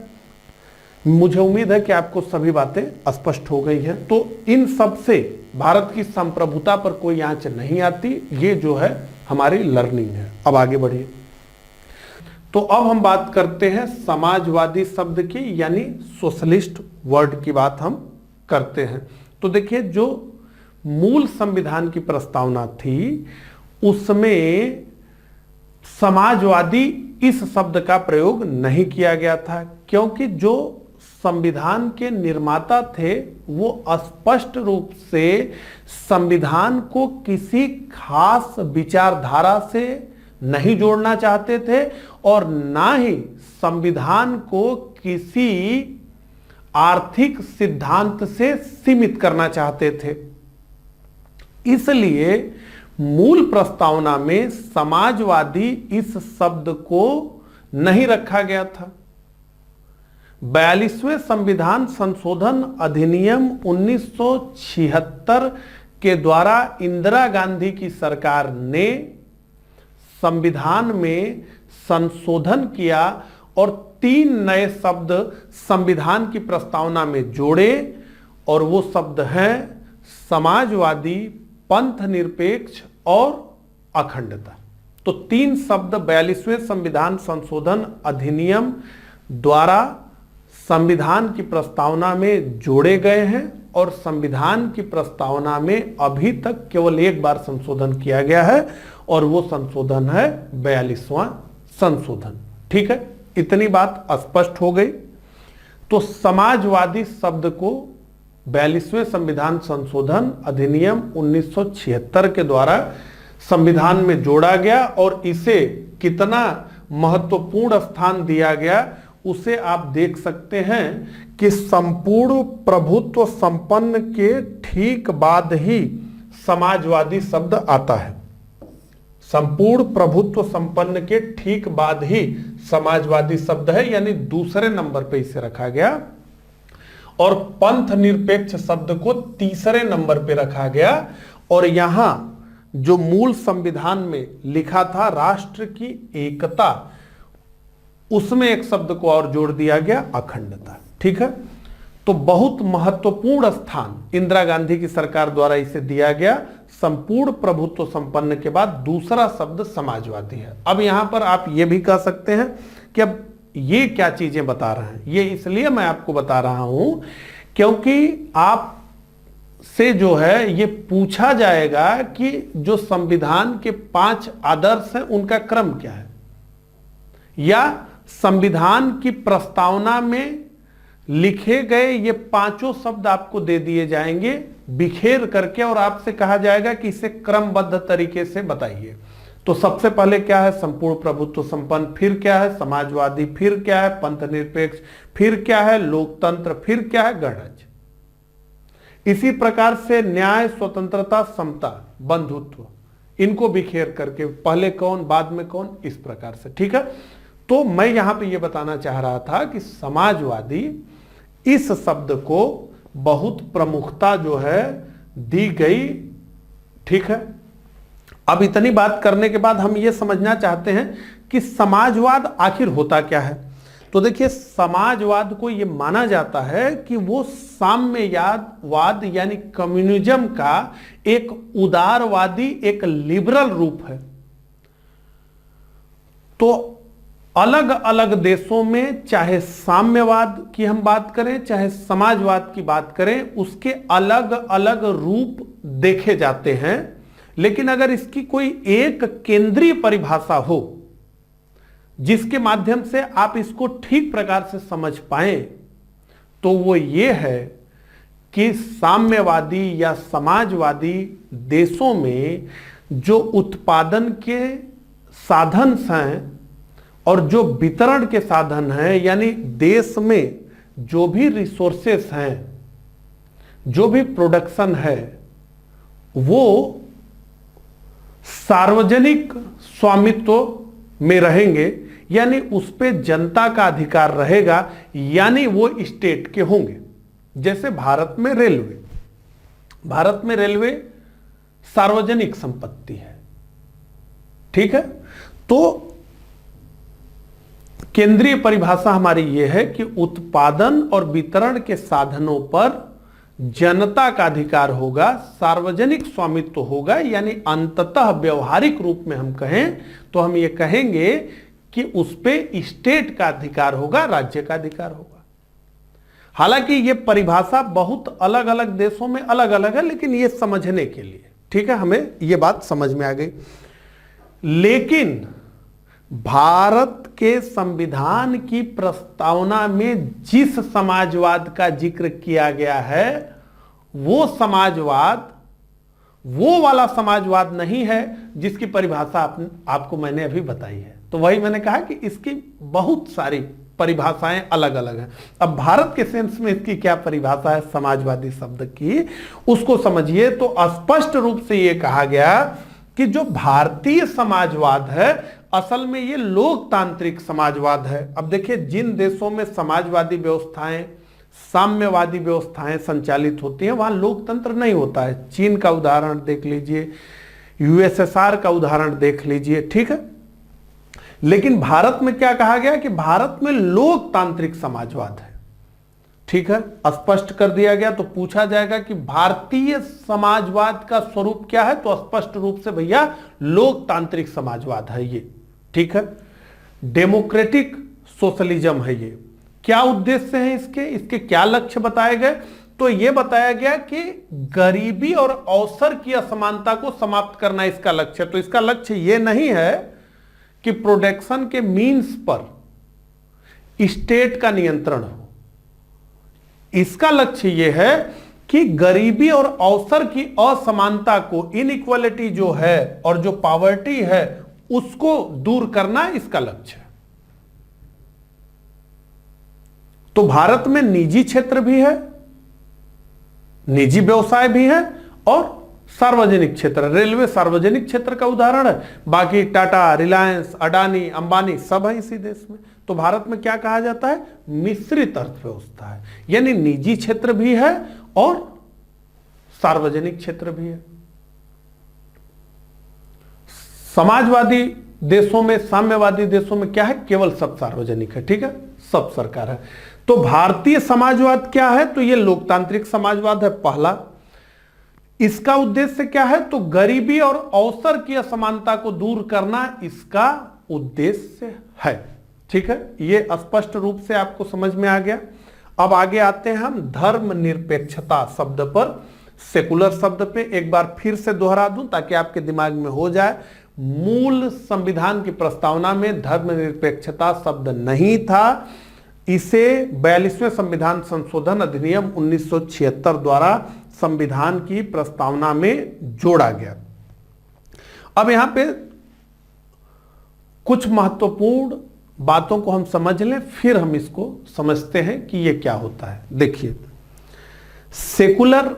मुझे उम्मीद है कि आपको सभी बातें स्पष्ट हो गई हैं। तो इन सब से भारत की संप्रभुता पर कोई आंच नहीं आती, ये जो है हमारी लर्निंग है। अब आगे बढ़िए। तो अब हम बात करते हैं समाजवादी शब्द की, यानी सोशलिस्ट वर्ड की बात हम करते हैं। तो देखिए, जो मूल संविधान की प्रस्तावना थी उसमें समाजवादी इस शब्द का प्रयोग नहीं किया गया था, क्योंकि जो संविधान के निर्माता थे वो स्पष्ट रूप से संविधान को किसी खास विचारधारा से नहीं जोड़ना चाहते थे और ना ही संविधान को किसी आर्थिक सिद्धांत से सीमित करना चाहते थे। इसलिए मूल प्रस्तावना में समाजवादी इस शब्द को नहीं रखा गया था। 42वें संविधान संशोधन अधिनियम 1976 के द्वारा इंदिरा गांधी की सरकार ने संविधान में संशोधन किया और 3 नए शब्द संविधान की प्रस्तावना में जोड़े, और वो शब्द हैं समाजवादी, पंथ निरपेक्ष और अखंडता। तो 3 शब्द 42वें संविधान संशोधन अधिनियम द्वारा संविधान की प्रस्तावना में जोड़े गए हैं और संविधान की प्रस्तावना में अभी तक केवल एक बार संशोधन किया गया है और वो संशोधन है 42वां संशोधन। ठीक है, इतनी बात स्पष्ट हो गई। तो समाजवादी शब्द को 42वें संविधान संशोधन अधिनियम 1976 के द्वारा संविधान में जोड़ा गया और इसे कितना महत्वपूर्ण स्थान दिया गया उसे आप देख सकते हैं कि संपूर्ण प्रभुत्व संपन्न के ठीक बाद ही समाजवादी शब्द आता है। संपूर्ण प्रभुत्व संपन्न के ठीक बाद ही समाजवादी शब्द है, यानी दूसरे नंबर पे इसे रखा गया और पंथ निरपेक्ष शब्द को तीसरे नंबर पे रखा गया। और यहां जो मूल संविधान में लिखा था राष्ट्र की एकता, उसमें एक शब्द को और जोड़ दिया गया, अखंडता। ठीक है, तो बहुत महत्वपूर्ण स्थान इंदिरा गांधी की सरकार द्वारा इसे दिया गया। संपूर्ण प्रभुत्व संपन्न के बाद दूसरा शब्द समाजवादी है। अब यहां पर आप ये भी कह सकते हैं कि अब ये क्या चीजें बता रहे हैं। ये इसलिए मैं आपको बता रहा हूं क्योंकि आप से जो है ये पूछा जाएगा कि जो संविधान के 5 आदर्श हैं उनका क्रम क्या है, या संविधान की प्रस्तावना में लिखे गए ये 5 शब्द आपको दे दिए जाएंगे बिखेर करके और आपसे कहा जाएगा कि इसे क्रमबद्ध तरीके से बताइए। तो सबसे पहले क्या है संपूर्ण प्रभुत्व संपन्न, फिर क्या है समाजवादी, फिर क्या है पंथ निरपेक्ष, फिर क्या है लोकतंत्र, फिर क्या है गणराज्य। इसी प्रकार से न्याय, स्वतंत्रता, समता, बंधुत्व, इनको बिखेर करके पहले कौन बाद में कौन, इस प्रकार से। ठीक है, तो मैं यहां पे ये बताना चाह रहा था कि समाजवादी इस शब्द को बहुत प्रमुखता जो है दी गई। ठीक है, अब इतनी बात करने के बाद हम ये समझना चाहते हैं कि समाजवाद आखिर होता क्या है। तो देखिए, समाजवाद को ये माना जाता है कि वो साम्यवाद यानी कम्युनिज्म का एक उदारवादी, एक लिबरल रूप है। तो अलग अलग देशों में चाहे साम्यवाद की हम बात करें चाहे समाजवाद की बात करें, उसके अलग अलग रूप देखे जाते हैं। लेकिन अगर इसकी कोई एक केंद्रीय परिभाषा हो जिसके माध्यम से आप इसको ठीक प्रकार से समझ पाएं, तो वो ये है कि साम्यवादी या समाजवादी देशों में जो उत्पादन के साधन हैं और जो वितरण के साधन हैं, यानी देश में जो भी रिसोर्सेस हैं, जो भी प्रोडक्शन है, वो सार्वजनिक स्वामित्व में रहेंगे, यानी उस पे जनता का अधिकार रहेगा, यानी वो स्टेट के होंगे। जैसे भारत में रेलवे सार्वजनिक संपत्ति है। ठीक है, तो केंद्रीय परिभाषा हमारी यह है कि उत्पादन और वितरण के साधनों पर जनता का अधिकार होगा, सार्वजनिक स्वामित्व होगा, यानी अंततः व्यवहारिक रूप में हम कहें तो हम ये कहेंगे कि उस पे स्टेट का अधिकार होगा, राज्य का अधिकार होगा। हालांकि ये परिभाषा बहुत अलग अलग देशों में अलग अलग है, लेकिन ये समझने के लिए, ठीक है, हमें ये बात समझ में आ गई। लेकिन भारत के संविधान की प्रस्तावना में जिस समाजवाद का जिक्र किया गया है, वो समाजवाद वो वाला समाजवाद नहीं है जिसकी परिभाषा आपको मैंने अभी बताई है। तो वही मैंने कहा कि इसकी बहुत सारी परिभाषाएं अलग अलग हैं। अब भारत के सेंस में इसकी क्या परिभाषा है समाजवादी शब्द की, उसको समझिए। तो स्पष्ट रूप से यह कहा गया कि जो भारतीय समाजवाद है असल में ये लोकतांत्रिक समाजवाद है। अब देखिए, जिन देशों में समाजवादी व्यवस्थाएं, साम्यवादी व्यवस्थाएं संचालित होती हैं, वहां लोकतंत्र नहीं होता है। चीन का उदाहरण देख लीजिए, यूएसएसआर का उदाहरण देख लीजिए, ठीक है। लेकिन भारत में क्या कहा गया कि भारत में लोकतांत्रिक समाजवाद है, ठीक है, स्पष्ट कर दिया गया। तो पूछा जाएगा कि भारतीय समाजवाद का स्वरूप क्या है, तो स्पष्ट रूप से भैया लोकतांत्रिक समाजवाद है ये। ठीक है, डेमोक्रेटिक सोशलिज्म है ये। क्या उद्देश्य है इसके क्या लक्ष्य बताए गए, तो ये बताया गया कि गरीबी और अवसर की असमानता को समाप्त करना इसका लक्ष्य है। तो इसका लक्ष्य ये नहीं है कि प्रोडक्शन के मीन्स पर स्टेट का नियंत्रण हो, इसका लक्ष्य यह है कि गरीबी और अवसर की असमानता को, इनइक्वालिटी जो है और जो पॉवर्टी है उसको दूर करना इसका लक्ष्य है। तो भारत में निजी क्षेत्र भी है, निजी व्यवसाय भी है और सार्वजनिक क्षेत्र, रेलवे सार्वजनिक क्षेत्र का उदाहरण है। बाकी टाटा, रिलायंस, अडानी, अंबानी सब है इसी देश में। तो भारत में क्या कहा जाता है, मिश्रित अर्थव्यवस्था है, यानी निजी क्षेत्र भी है और सार्वजनिक क्षेत्र भी है। समाजवादी देशों में, साम्यवादी देशों में क्या है, केवल सब सार्वजनिक है। ठीक है, सब सरकार है। तो भारतीय समाजवाद क्या है, तो यह लोकतांत्रिक समाजवाद है पहला। इसका उद्देश्य क्या है, तो गरीबी और अवसर की असमानता को दूर करना इसका उद्देश्य है। ठीक है, यह स्पष्ट रूप से आपको समझ में आ गया। अब आगे आते हैं हम धर्मनिरपेक्षता शब्द पर, सेकुलर शब्द पे एक बार फिर से दोहरा दूं ताकि आपके दिमाग में हो जाए। मूल संविधान की प्रस्तावना में धर्मनिरपेक्षता शब्द नहीं था, इसे 42वें संविधान संशोधन अधिनियम 1976 द्वारा संविधान की प्रस्तावना में जोड़ा गया। अब यहां पे कुछ महत्वपूर्ण बातों को हम समझ लें, फिर हम इसको समझते हैं कि यह क्या होता है। देखिए, सेकुलर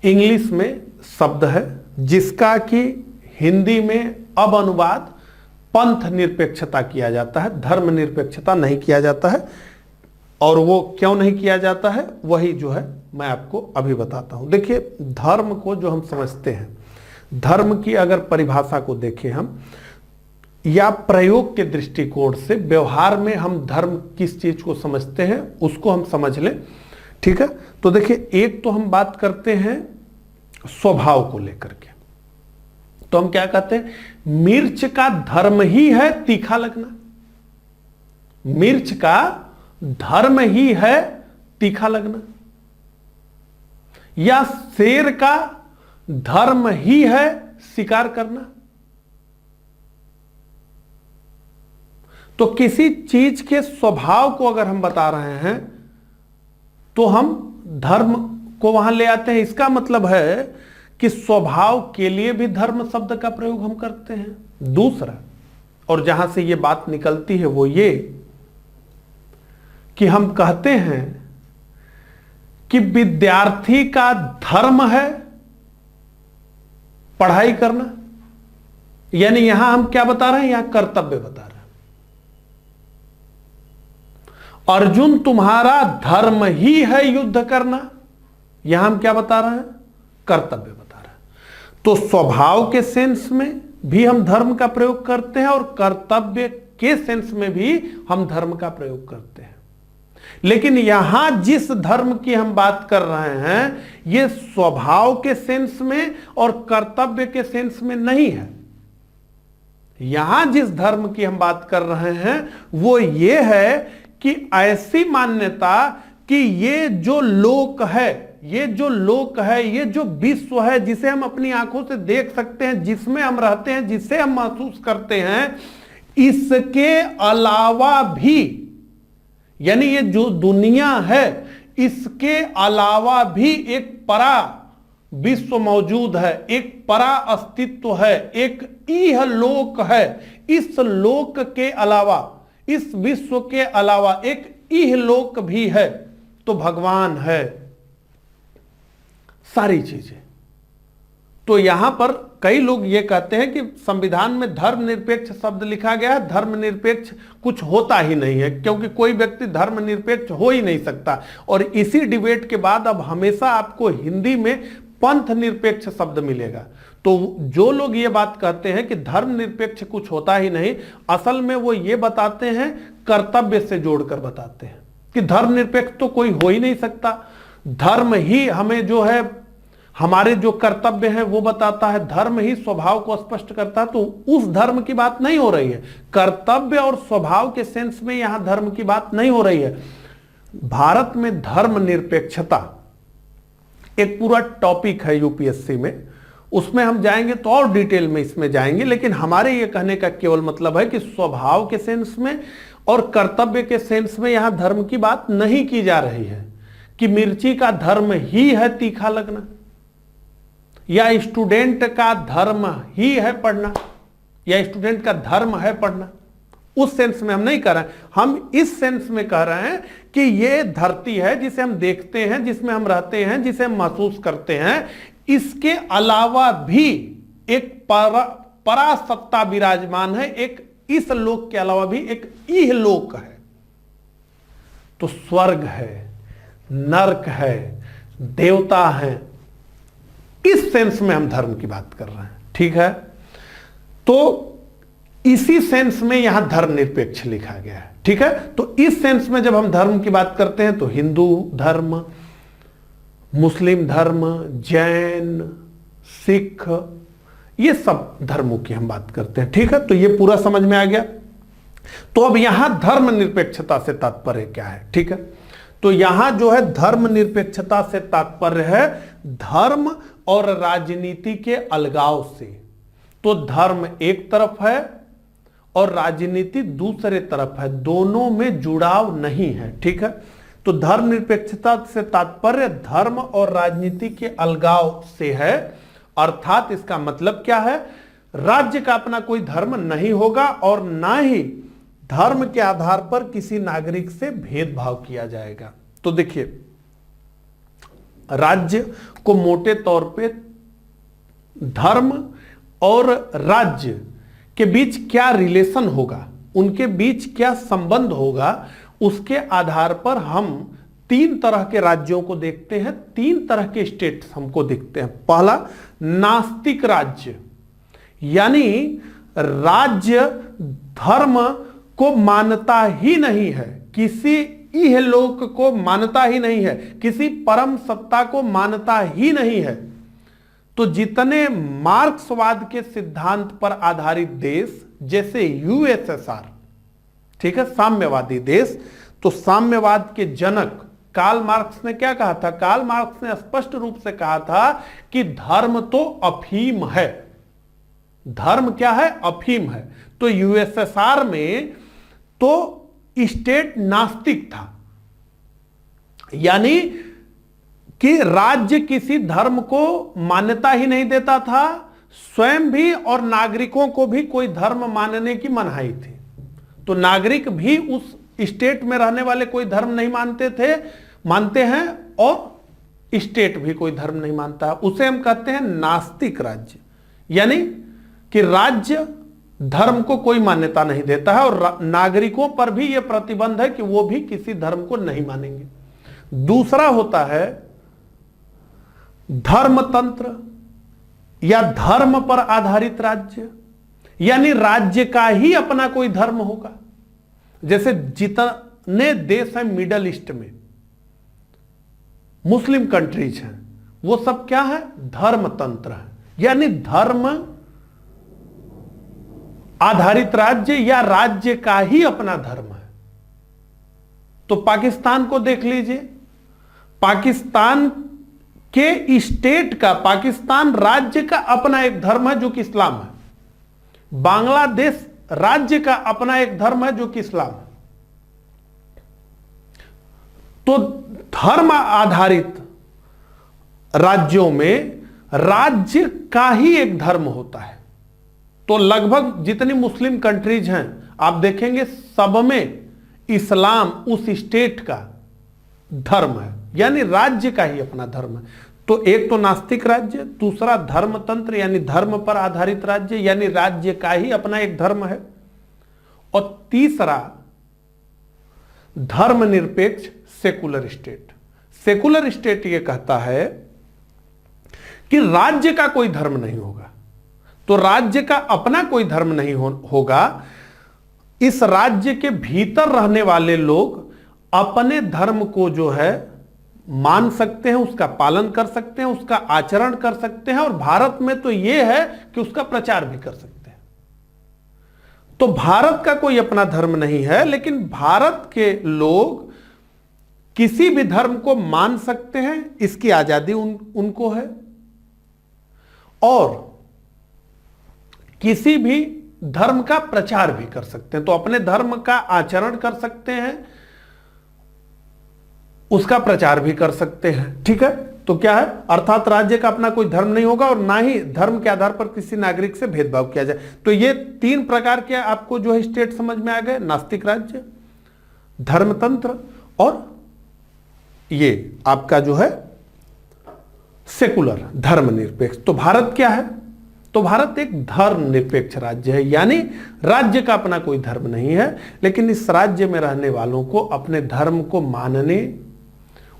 इंग्लिश में शब्द है जिसका कि हिंदी में अब अनुवाद पंथ निरपेक्षता किया जाता है, धर्म निरपेक्षता नहीं किया जाता है। और वो क्यों नहीं किया जाता है, वही जो है मैं आपको अभी बताता हूं। देखिए, धर्म को जो हम समझते हैं, धर्म की अगर परिभाषा को देखें हम, या प्रयोग के दृष्टिकोण से व्यवहार में हम धर्म किस चीज को समझते हैं उसको हम समझ लें। ठीक है, तो देखिए, एक तो हम बात करते हैं स्वभाव को लेकर के, तो हम क्या कहते हैं, मिर्च का धर्म ही है तीखा लगना। मिर्च का धर्म ही है तीखा लगना, या शेर का धर्म ही है शिकार करना। तो किसी चीज के स्वभाव को अगर हम बता रहे हैं तो हम धर्म को वहां ले आते हैं। इसका मतलब है कि स्वभाव के लिए भी धर्म शब्द का प्रयोग हम करते हैं। दूसरा, और जहां से यह बात निकलती है वो ये कि हम कहते हैं कि विद्यार्थी का धर्म है पढ़ाई करना, यानी यहां हम क्या बता रहे हैं, यहां कर्तव्य बता रहे हैं। अर्जुन तुम्हारा धर्म ही है युद्ध करना, यहां हम क्या बता रहे हैं, कर्तव्य बता रहे हैं। तो स्वभाव के सेंस में भी हम धर्म का प्रयोग करते हैं और कर्तव्य के सेंस में भी हम धर्म का प्रयोग करते हैं। लेकिन यहां जिस धर्म की हम बात कर रहे हैं, यह स्वभाव के सेंस में और कर्तव्य के सेंस में नहीं है। यहां जिस धर्म की हम बात कर रहे हैं वो ये है कि ऐसी मान्यता कि ये जो लोक है, ये जो लोक है, ये जो विश्व है जिसे हम अपनी आंखों से देख सकते हैं, जिसमें हम रहते हैं, जिसे हम महसूस करते हैं, इसके अलावा भी, यानी ये जो दुनिया है इसके अलावा भी एक परा विश्व मौजूद है, एक परा अस्तित्व है, एक इह लोक है। इस लोक के अलावा, इस विश्व के अलावा एक इह लोक भी है, तो भगवान है, सारी चीजें। तो यहां पर कई लोग ये कहते हैं कि संविधान में धर्मनिरपेक्ष शब्द लिखा गया है, धर्मनिरपेक्ष कुछ होता ही नहीं है, क्योंकि कोई व्यक्ति धर्मनिरपेक्ष हो ही नहीं सकता। और इसी डिबेट के बाद अब हमेशा आपको हिंदी में पंथ निरपेक्ष शब्द मिलेगा। तो जो लोग ये बात कहते हैं कि धर्मनिरपेक्ष कुछ होता ही नहीं, असल में वो ये बताते हैं, कर्तव्य से जोड़कर बताते हैं कि धर्मनिरपेक्ष तो कोई हो ही नहीं सकता, धर्म ही हमें जो है हमारे जो कर्तव्य हैं वो बताता है, धर्म ही स्वभाव को स्पष्ट करता है। तो उस धर्म की बात नहीं हो रही है, कर्तव्य और स्वभाव के सेंस में यहां धर्म की बात नहीं हो रही है। भारत में धर्मनिरपेक्षता एक पूरा टॉपिक है यूपीएससी में, उसमें हम जाएंगे तो और डिटेल में इसमें जाएंगे, लेकिन हमारे ये कहने का केवल मतलब है कि स्वभाव के सेंस में और कर्तव्य के सेंस में यहां धर्म की बात नहीं की जा रही है कि मिर्ची का धर्म ही है तीखा लगना, या स्टूडेंट का धर्म ही है पढ़ना, या स्टूडेंट का धर्म है पढ़ना। उस सेंस में हम नहीं कह रहे हैं, हम इस सेंस में कह रहे हैं कि ये धरती है जिसे हम देखते हैं, जिसमें हम रहते हैं, जिसे हम महसूस करते हैं, इसके अलावा भी एक परासत्ता विराजमान है, एक इस लोक के अलावा भी एक इह लोक है। तो स्वर्ग है, नरक है, देवता है, इस सेंस में हम धर्म की बात कर रहे हैं, ठीक है। तो इसी सेंस में यहां धर्मनिरपेक्ष लिखा गया है, ठीक है। तो इस सेंस में जब हम धर्म की बात करते हैं तो हिंदू धर्म, मुस्लिम धर्म, जैन, सिख, ये सब धर्मों की हम बात करते हैं, ठीक है। तो ये पूरा समझ में आ गया। तो अब यहां धर्मनिरपेक्षता से तात्पर्य क्या है, ठीक है। तो यहां जो है धर्मनिरपेक्षता से तात्पर्य है धर्म और राजनीति के अलगाव से। तो धर्म एक तरफ है और राजनीति दूसरे तरफ है, दोनों में जुड़ाव नहीं है, ठीक है। तो धर्मनिरपेक्षता से तात्पर्य धर्म और राजनीति के अलगाव से है, अर्थात इसका मतलब क्या है, राज्य का अपना कोई धर्म नहीं होगा और ना ही धर्म के आधार पर किसी नागरिक से भेदभाव किया जाएगा। तो देखिए, राज्य को मोटे तौर पे धर्म और राज्य के बीच क्या रिलेशन होगा, उनके बीच क्या संबंध होगा, उसके आधार पर हम तीन तरह के राज्यों को देखते हैं, तीन तरह के स्टेट्स हमको दिखते हैं। पहला, नास्तिक राज्य, यानी राज्य धर्म को मानता ही नहीं है, किसी इहलोक को मानता ही नहीं है, किसी परम सत्ता को मानता ही नहीं है। तो जितने मार्क्सवाद के सिद्धांत पर आधारित देश जैसे यूएसएसआर, ठीक है, साम्यवादी देश, तो साम्यवाद के जनक कार्ल मार्क्स ने क्या कहा था, कार्ल मार्क्स ने स्पष्ट रूप से कहा था कि धर्म तो अफीम है, धर्म क्या है, अफीम है। तो यूएसएसआर में तो स्टेट नास्तिक था, यानी कि राज्य किसी धर्म को मान्यता ही नहीं देता था, स्वयं भी और नागरिकों को भी कोई धर्म मानने की मनाही थी। तो नागरिक भी उस स्टेट में रहने वाले कोई धर्म नहीं मानते हैं और स्टेट भी कोई धर्म नहीं मानता, उसे हम कहते हैं नास्तिक राज्य, यानी कि राज्य धर्म को कोई मान्यता नहीं देता है और नागरिकों पर भी यह प्रतिबंध है कि वो भी किसी धर्म को नहीं मानेंगे। दूसरा होता है धर्मतंत्र या धर्म पर आधारित राज्य, यानी राज्य का ही अपना कोई धर्म होगा। जैसे जितने देश हैं मिडल ईस्ट में, मुस्लिम कंट्रीज हैं, वो सब क्या है, धर्मतंत्र है, यानी धर्म आधारित राज्य या राज्य का ही अपना धर्म है। तो पाकिस्तान को देख लीजिए, पाकिस्तान के स्टेट का, पाकिस्तान राज्य का अपना एक धर्म है जो कि इस्लाम है। बांग्लादेश राज्य का अपना एक धर्म है जो कि इस्लाम है। तो धर्म आधारित राज्यों में राज्य का ही एक धर्म होता है। तो लगभग जितनी मुस्लिम कंट्रीज हैं आप देखेंगे सब में इस्लाम उस स्टेट का धर्म है, यानी राज्य का ही अपना धर्म है। तो एक तो नास्तिक राज्य, दूसरा धर्मतंत्र यानी धर्म पर आधारित राज्य, यानी राज्य का ही अपना एक धर्म है, और तीसरा धर्मनिरपेक्ष सेकुलर स्टेट। सेकुलर स्टेट यह कहता है कि राज्य का कोई धर्म नहीं होगा, तो राज्य का अपना कोई धर्म नहीं होगा, इस राज्य के भीतर रहने वाले लोग अपने धर्म को जो है मान सकते हैं, उसका पालन कर सकते हैं, उसका आचरण कर सकते हैं, और भारत में तो यह है कि उसका प्रचार भी कर सकते हैं। तो भारत का कोई अपना धर्म नहीं है, लेकिन भारत के लोग किसी भी धर्म को मान सकते हैं, इसकी आजादी उनको है, और किसी भी धर्म का प्रचार भी कर सकते हैं। तो अपने धर्म का आचरण कर सकते हैं, उसका प्रचार भी कर सकते हैं। ठीक है, तो क्या है, अर्थात राज्य का अपना कोई धर्म नहीं होगा और ना ही धर्म के आधार पर किसी नागरिक से भेदभाव किया जाए। तो ये 3 प्रकार के आपको जो है स्टेट समझ में आ गए, नास्तिक राज्य, धर्मतंत्र, और ये आपका जो है सेकुलर, धर्मनिरपेक्ष। तो भारत क्या है, तो भारत एक धर्मनिरपेक्ष राज्य है, यानी राज्य का अपना कोई धर्म नहीं है, लेकिन इस राज्य में रहने वालों को अपने धर्म को मानने,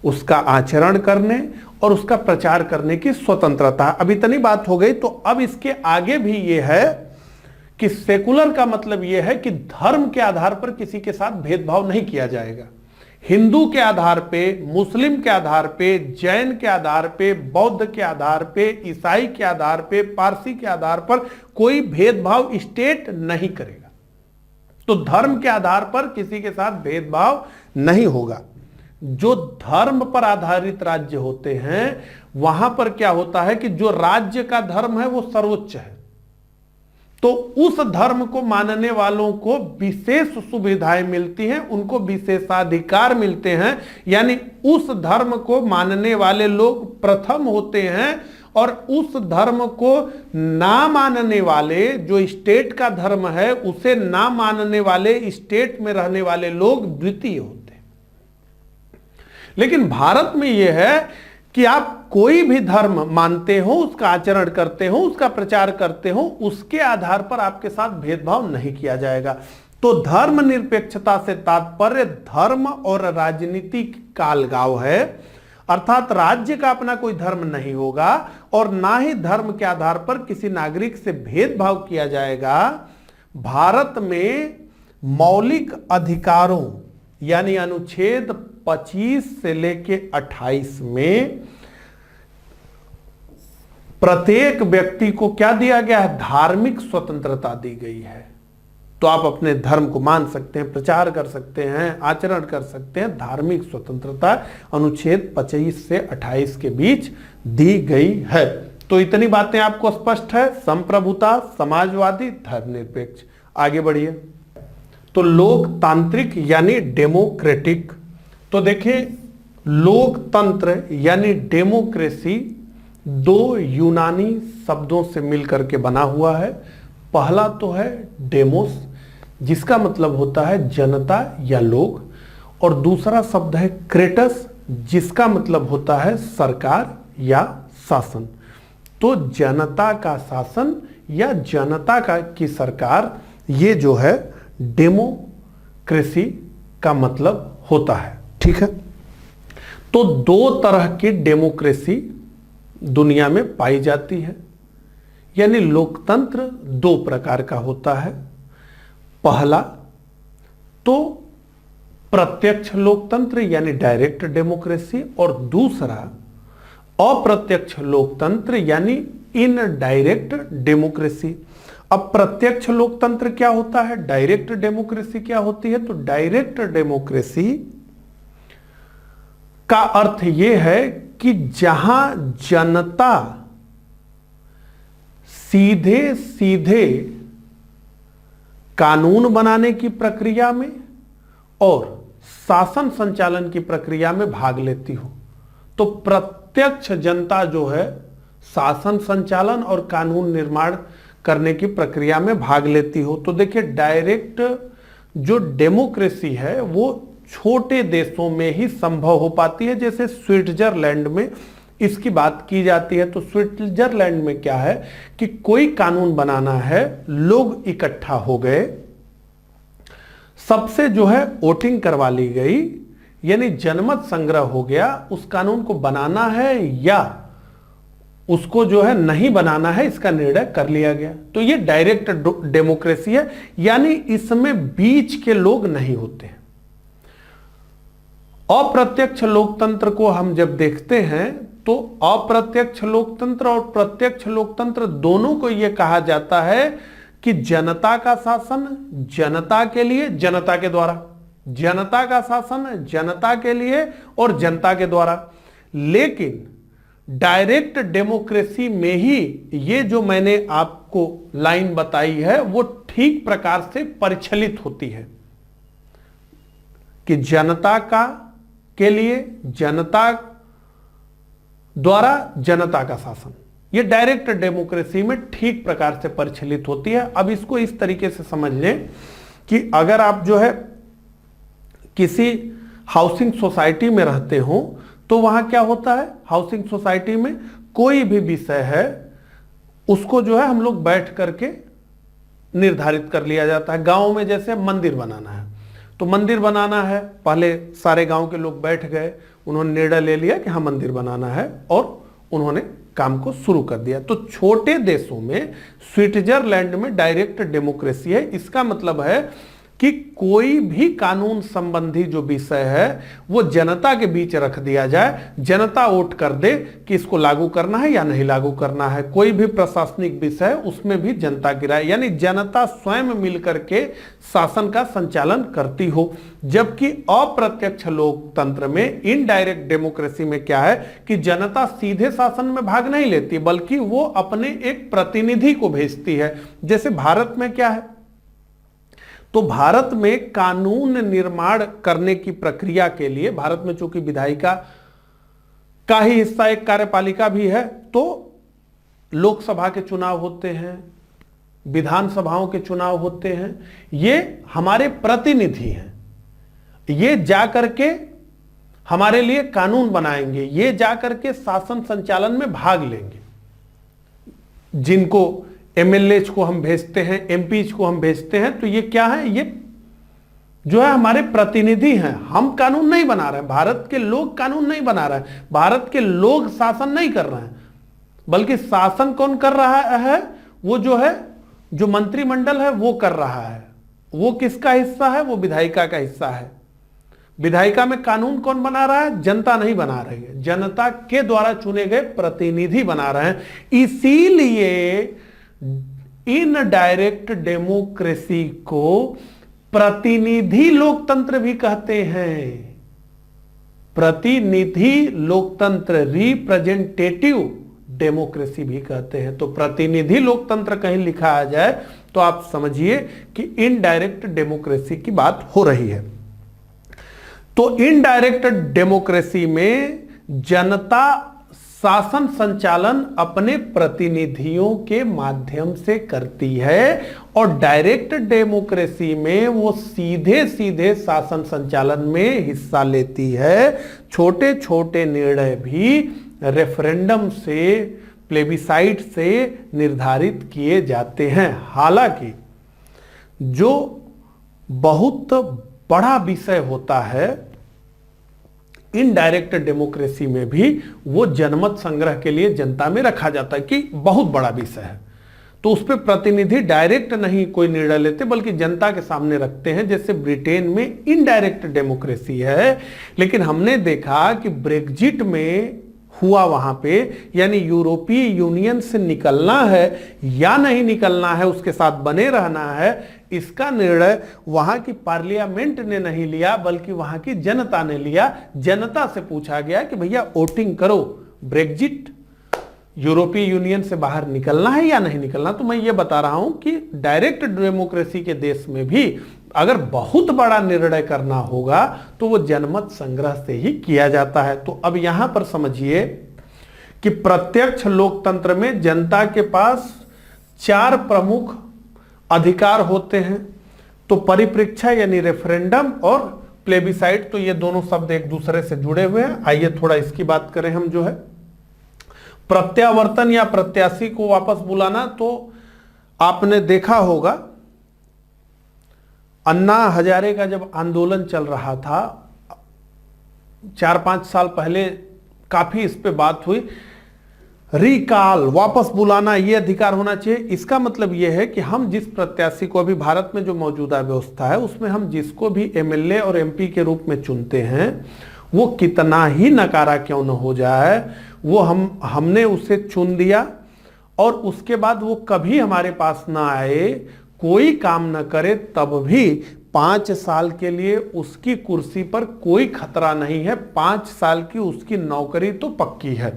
उसका आचरण करने और उसका प्रचार करने की स्वतंत्रता। अब इतनी बात हो गई, तो अब इसके आगे भी यह है कि सेकुलर का मतलब यह है कि धर्म के आधार पर किसी के साथ भेदभाव नहीं किया जाएगा। हिंदू के आधार पे, मुस्लिम के आधार पे, जैन के आधार पे, बौद्ध के आधार पे, ईसाई के आधार पे, पारसी के आधार पर कोई भेदभाव स्टेट नहीं करेगा। तो धर्म के आधार पर किसी के साथ भेदभाव नहीं होगा। जो धर्म पर आधारित राज्य होते हैं वहां पर क्या होता है कि जो राज्य का धर्म है वो सर्वोच्च है, तो उस धर्म को मानने वालों को विशेष सुविधाएं मिलती हैं, उनको विशेषाधिकार मिलते हैं, यानी उस धर्म को मानने वाले लोग प्रथम होते हैं, और उस धर्म को ना मानने वाले, जो स्टेट का धर्म है उसे ना मानने वाले स्टेट में रहने वाले लोग द्वितीय होते हैं। लेकिन भारत में यह है कि आप कोई भी धर्म मानते हो, उसका आचरण करते हो, उसका प्रचार करते हो, उसके आधार पर आपके साथ भेदभाव नहीं किया जाएगा। तो धर्मनिरपेक्षता से तात्पर्य धर्म और राजनीति का अलगाव है, अर्थात राज्य का अपना कोई धर्म नहीं होगा और ना ही धर्म के आधार पर किसी नागरिक से भेदभाव किया जाएगा। भारत में मौलिक अधिकारों यानी अनुच्छेद 25 से लेके 28 में प्रत्येक व्यक्ति को क्या दिया गया है, धार्मिक स्वतंत्रता दी गई है। तो आप अपने धर्म को मान सकते हैं, प्रचार कर सकते हैं, आचरण कर सकते हैं। धार्मिक स्वतंत्रता अनुच्छेद 25 से 28 के बीच दी गई है। तो इतनी बातें आपको स्पष्ट है, संप्रभुता, समाजवादी, धर्मनिरपेक्ष। आगे बढ़िए। तो लोकतांत्रिक यानी डेमोक्रेटिक, तो देखिए लोकतंत्र यानी डेमोक्रेसी 2 यूनानी शब्दों से मिलकर के बना हुआ है। पहला तो है डेमोस, जिसका मतलब होता है जनता या लोग, और दूसरा शब्द है क्रेटस, जिसका मतलब होता है सरकार या शासन। तो जनता का शासन या जनता की सरकार, ये जो है डेमोक्रेसी का मतलब होता है। ठीक है, तो 2 तरह की डेमोक्रेसी दुनिया में पाई जाती है, यानी लोकतंत्र 2 प्रकार का होता है। पहला तो प्रत्यक्ष लोकतंत्र यानी डायरेक्ट डेमोक्रेसी, और दूसरा अप्रत्यक्ष लोकतंत्र यानी इनडायरेक्ट डेमोक्रेसी। अब प्रत्यक्ष लोकतंत्र क्या होता है, डायरेक्ट डेमोक्रेसी क्या होती है? तो डायरेक्ट डेमोक्रेसी का अर्थ यह है कि जहां जनता सीधे सीधे कानून बनाने की प्रक्रिया में और शासन संचालन की प्रक्रिया में भाग लेती हो। तो प्रत्यक्ष जनता जो है शासन संचालन और कानून निर्माण करने की प्रक्रिया में भाग लेती हो। तो देखिए डायरेक्ट जो डेमोक्रेसी है वो छोटे देशों में ही संभव हो पाती है, जैसे स्विट्जरलैंड में इसकी बात की जाती है। तो स्विट्जरलैंड में क्या है कि कोई कानून बनाना है, लोग इकट्ठा हो गए, सबसे जो है वोटिंग करवा ली गई, यानी जनमत संग्रह हो गया, उस कानून को बनाना है या उसको जो है नहीं बनाना है, इसका निर्णय कर लिया गया। तो ये डायरेक्ट डेमोक्रेसी है, यानी इसमें बीच के लोग नहीं होते हैं। अप्रत्यक्ष लोकतंत्र को हम जब देखते हैं तो अप्रत्यक्ष लोकतंत्र और प्रत्यक्ष लोकतंत्र दोनों को यह कहा जाता है कि जनता का शासन जनता के लिए, जनता के द्वारा, जनता का शासन जनता के लिए और जनता के द्वारा। लेकिन डायरेक्ट डेमोक्रेसी में ही ये जो मैंने आपको लाइन बताई है वो ठीक प्रकार से परिचालित होती है कि जनता का के लिए, जनता द्वारा जनता का शासन। ये डायरेक्ट डेमोक्रेसी में ठीक प्रकार से परिचालित होती है। अब इसको इस तरीके से समझ लें कि अगर आप जो है किसी हाउसिंग सोसाइटी में रहते हो तो वहां क्या होता है, हाउसिंग सोसाइटी में कोई भी विषय है उसको जो है हम लोग बैठ करके निर्धारित कर लिया जाता है। गांव में जैसे मंदिर बनाना है तो मंदिर बनाना है, पहले सारे गांव के लोग बैठ गए, उन्होंने निर्णय ले लिया कि हाँ मंदिर बनाना है और उन्होंने काम को शुरू कर दिया। तो छोटे देशों में, स्विट्जरलैंड में डायरेक्ट डेमोक्रेसी है। इसका मतलब है कि कोई भी कानून संबंधी जो विषय है वो जनता के बीच रख दिया जाए, जनता वोट कर दे कि इसको लागू करना है या नहीं लागू करना है। कोई भी प्रशासनिक विषय उसमें भी जनता की राय, यानी जनता स्वयं मिलकर के शासन का संचालन करती हो। जबकि अप्रत्यक्ष लोकतंत्र में, इनडायरेक्ट डेमोक्रेसी में क्या है कि जनता सीधे शासन में भाग नहीं लेती बल्कि वो अपने एक प्रतिनिधि को भेजती है। जैसे भारत में क्या है, तो भारत में कानून निर्माण करने की प्रक्रिया के लिए, भारत में चूंकि विधायिका का ही हिस्सा एक कार्यपालिका भी है, तो लोकसभा के चुनाव होते हैं, विधानसभाओं के चुनाव होते हैं। ये हमारे प्रतिनिधि हैं, ये जाकर के हमारे लिए कानून बनाएंगे, ये जाकर के शासन संचालन में भाग लेंगे। जिनको एमएलएच को हम भेजते हैं, एमपीज को हम भेजते हैं, तो ये क्या है, ये जो है हमारे प्रतिनिधि हैं। हम कानून नहीं बना रहे हैं, भारत के लोग कानून नहीं बना रहे हैं, भारत के लोग शासन नहीं कर रहे हैं, बल्कि शासन कौन कर रहा है, वो जो है जो मंत्रिमंडल है वो कर रहा है। वो किसका हिस्सा है, वो विधायिका का हिस्सा है। विधायिका में कानून कौन बना रहा है, जनता नहीं बना रही है, जनता के द्वारा चुने गए प्रतिनिधि बना रहे हैं। इसीलिए इन डायरेक्ट डेमोक्रेसी को प्रतिनिधि लोकतंत्र भी कहते हैं। प्रतिनिधि लोकतंत्र, रिप्रेजेंटेटिव डेमोक्रेसी भी कहते हैं। तो प्रतिनिधि लोकतंत्र कहीं लिखा आ जाए तो आप समझिए कि इनडायरेक्ट डेमोक्रेसी की बात हो रही है। तो इनडायरेक्ट डेमोक्रेसी में जनता शासन संचालन अपने प्रतिनिधियों के माध्यम से करती है और डायरेक्ट डेमोक्रेसी में वो सीधे सीधे शासन संचालन में हिस्सा लेती है। छोटे छोटे निर्णय भी रेफरेंडम से, प्लेबिसाइट से निर्धारित किए जाते हैं। हालांकि जो बहुत बड़ा विषय होता है इनडायरेक्ट डेमोक्रेसी में भी, वो जनमत संग्रह के लिए जनता में रखा जाता है कि बहुत बड़ा विषय है, तो उस पर प्रतिनिधि डायरेक्ट नहीं कोई निर्णय लेते बल्कि जनता के सामने रखते हैं। जैसे ब्रिटेन में इनडायरेक्ट डेमोक्रेसी है, लेकिन हमने देखा कि ब्रेग्जिट में हुआ वहां पे, यानी यूरोपीय यूनियन से निकलना है या नहीं निकलना है, उसके साथ बने रहना है, इसका निर्णय वहां की पार्लियामेंट ने नहीं लिया बल्कि वहां की जनता ने लिया। जनता से पूछा गया कि भैया वोटिंग करो, ब्रेग्जिट, यूरोपीय यूनियन से बाहर निकलना है या नहीं निकलना। तो मैं ये बता रहा हूं कि डायरेक्ट डेमोक्रेसी के देश में भी अगर बहुत बड़ा निर्णय करना होगा तो वो जनमत संग्रह से ही किया जाता है। तो अब यहां पर समझिए कि प्रत्यक्ष लोकतंत्र में जनता के पास 4 प्रमुख अधिकार होते हैं। तो परिप्रेक्षा यानी रेफरेंडम और प्लेबिसाइट, तो ये दोनों शब्द एक दूसरे से जुड़े हुए हैं। आइए थोड़ा इसकी बात करें हम। जो है प्रत्यावर्तन या प्रत्याशी को वापस बुलाना, तो आपने देखा होगा अन्ना हजारे का जब आंदोलन चल रहा था 4-5 साल पहले, काफी इस पे बात हुई। रिकॉल, वापस बुलाना, ये अधिकार होना चाहिए। इसका मतलब यह है कि हम जिस प्रत्याशी को, अभी भारत में जो मौजूदा व्यवस्था है उसमें हम जिसको भी एमएलए और एमपी के रूप में चुनते हैं वो कितना ही नकारा क्यों न हो जाए, वो हमने उसे चुन दिया और उसके बाद वो कभी हमारे पास ना आए, कोई काम न करे, तब भी 5 साल के लिए उसकी कुर्सी पर कोई खतरा नहीं है। 5 साल की उसकी नौकरी तो पक्की है,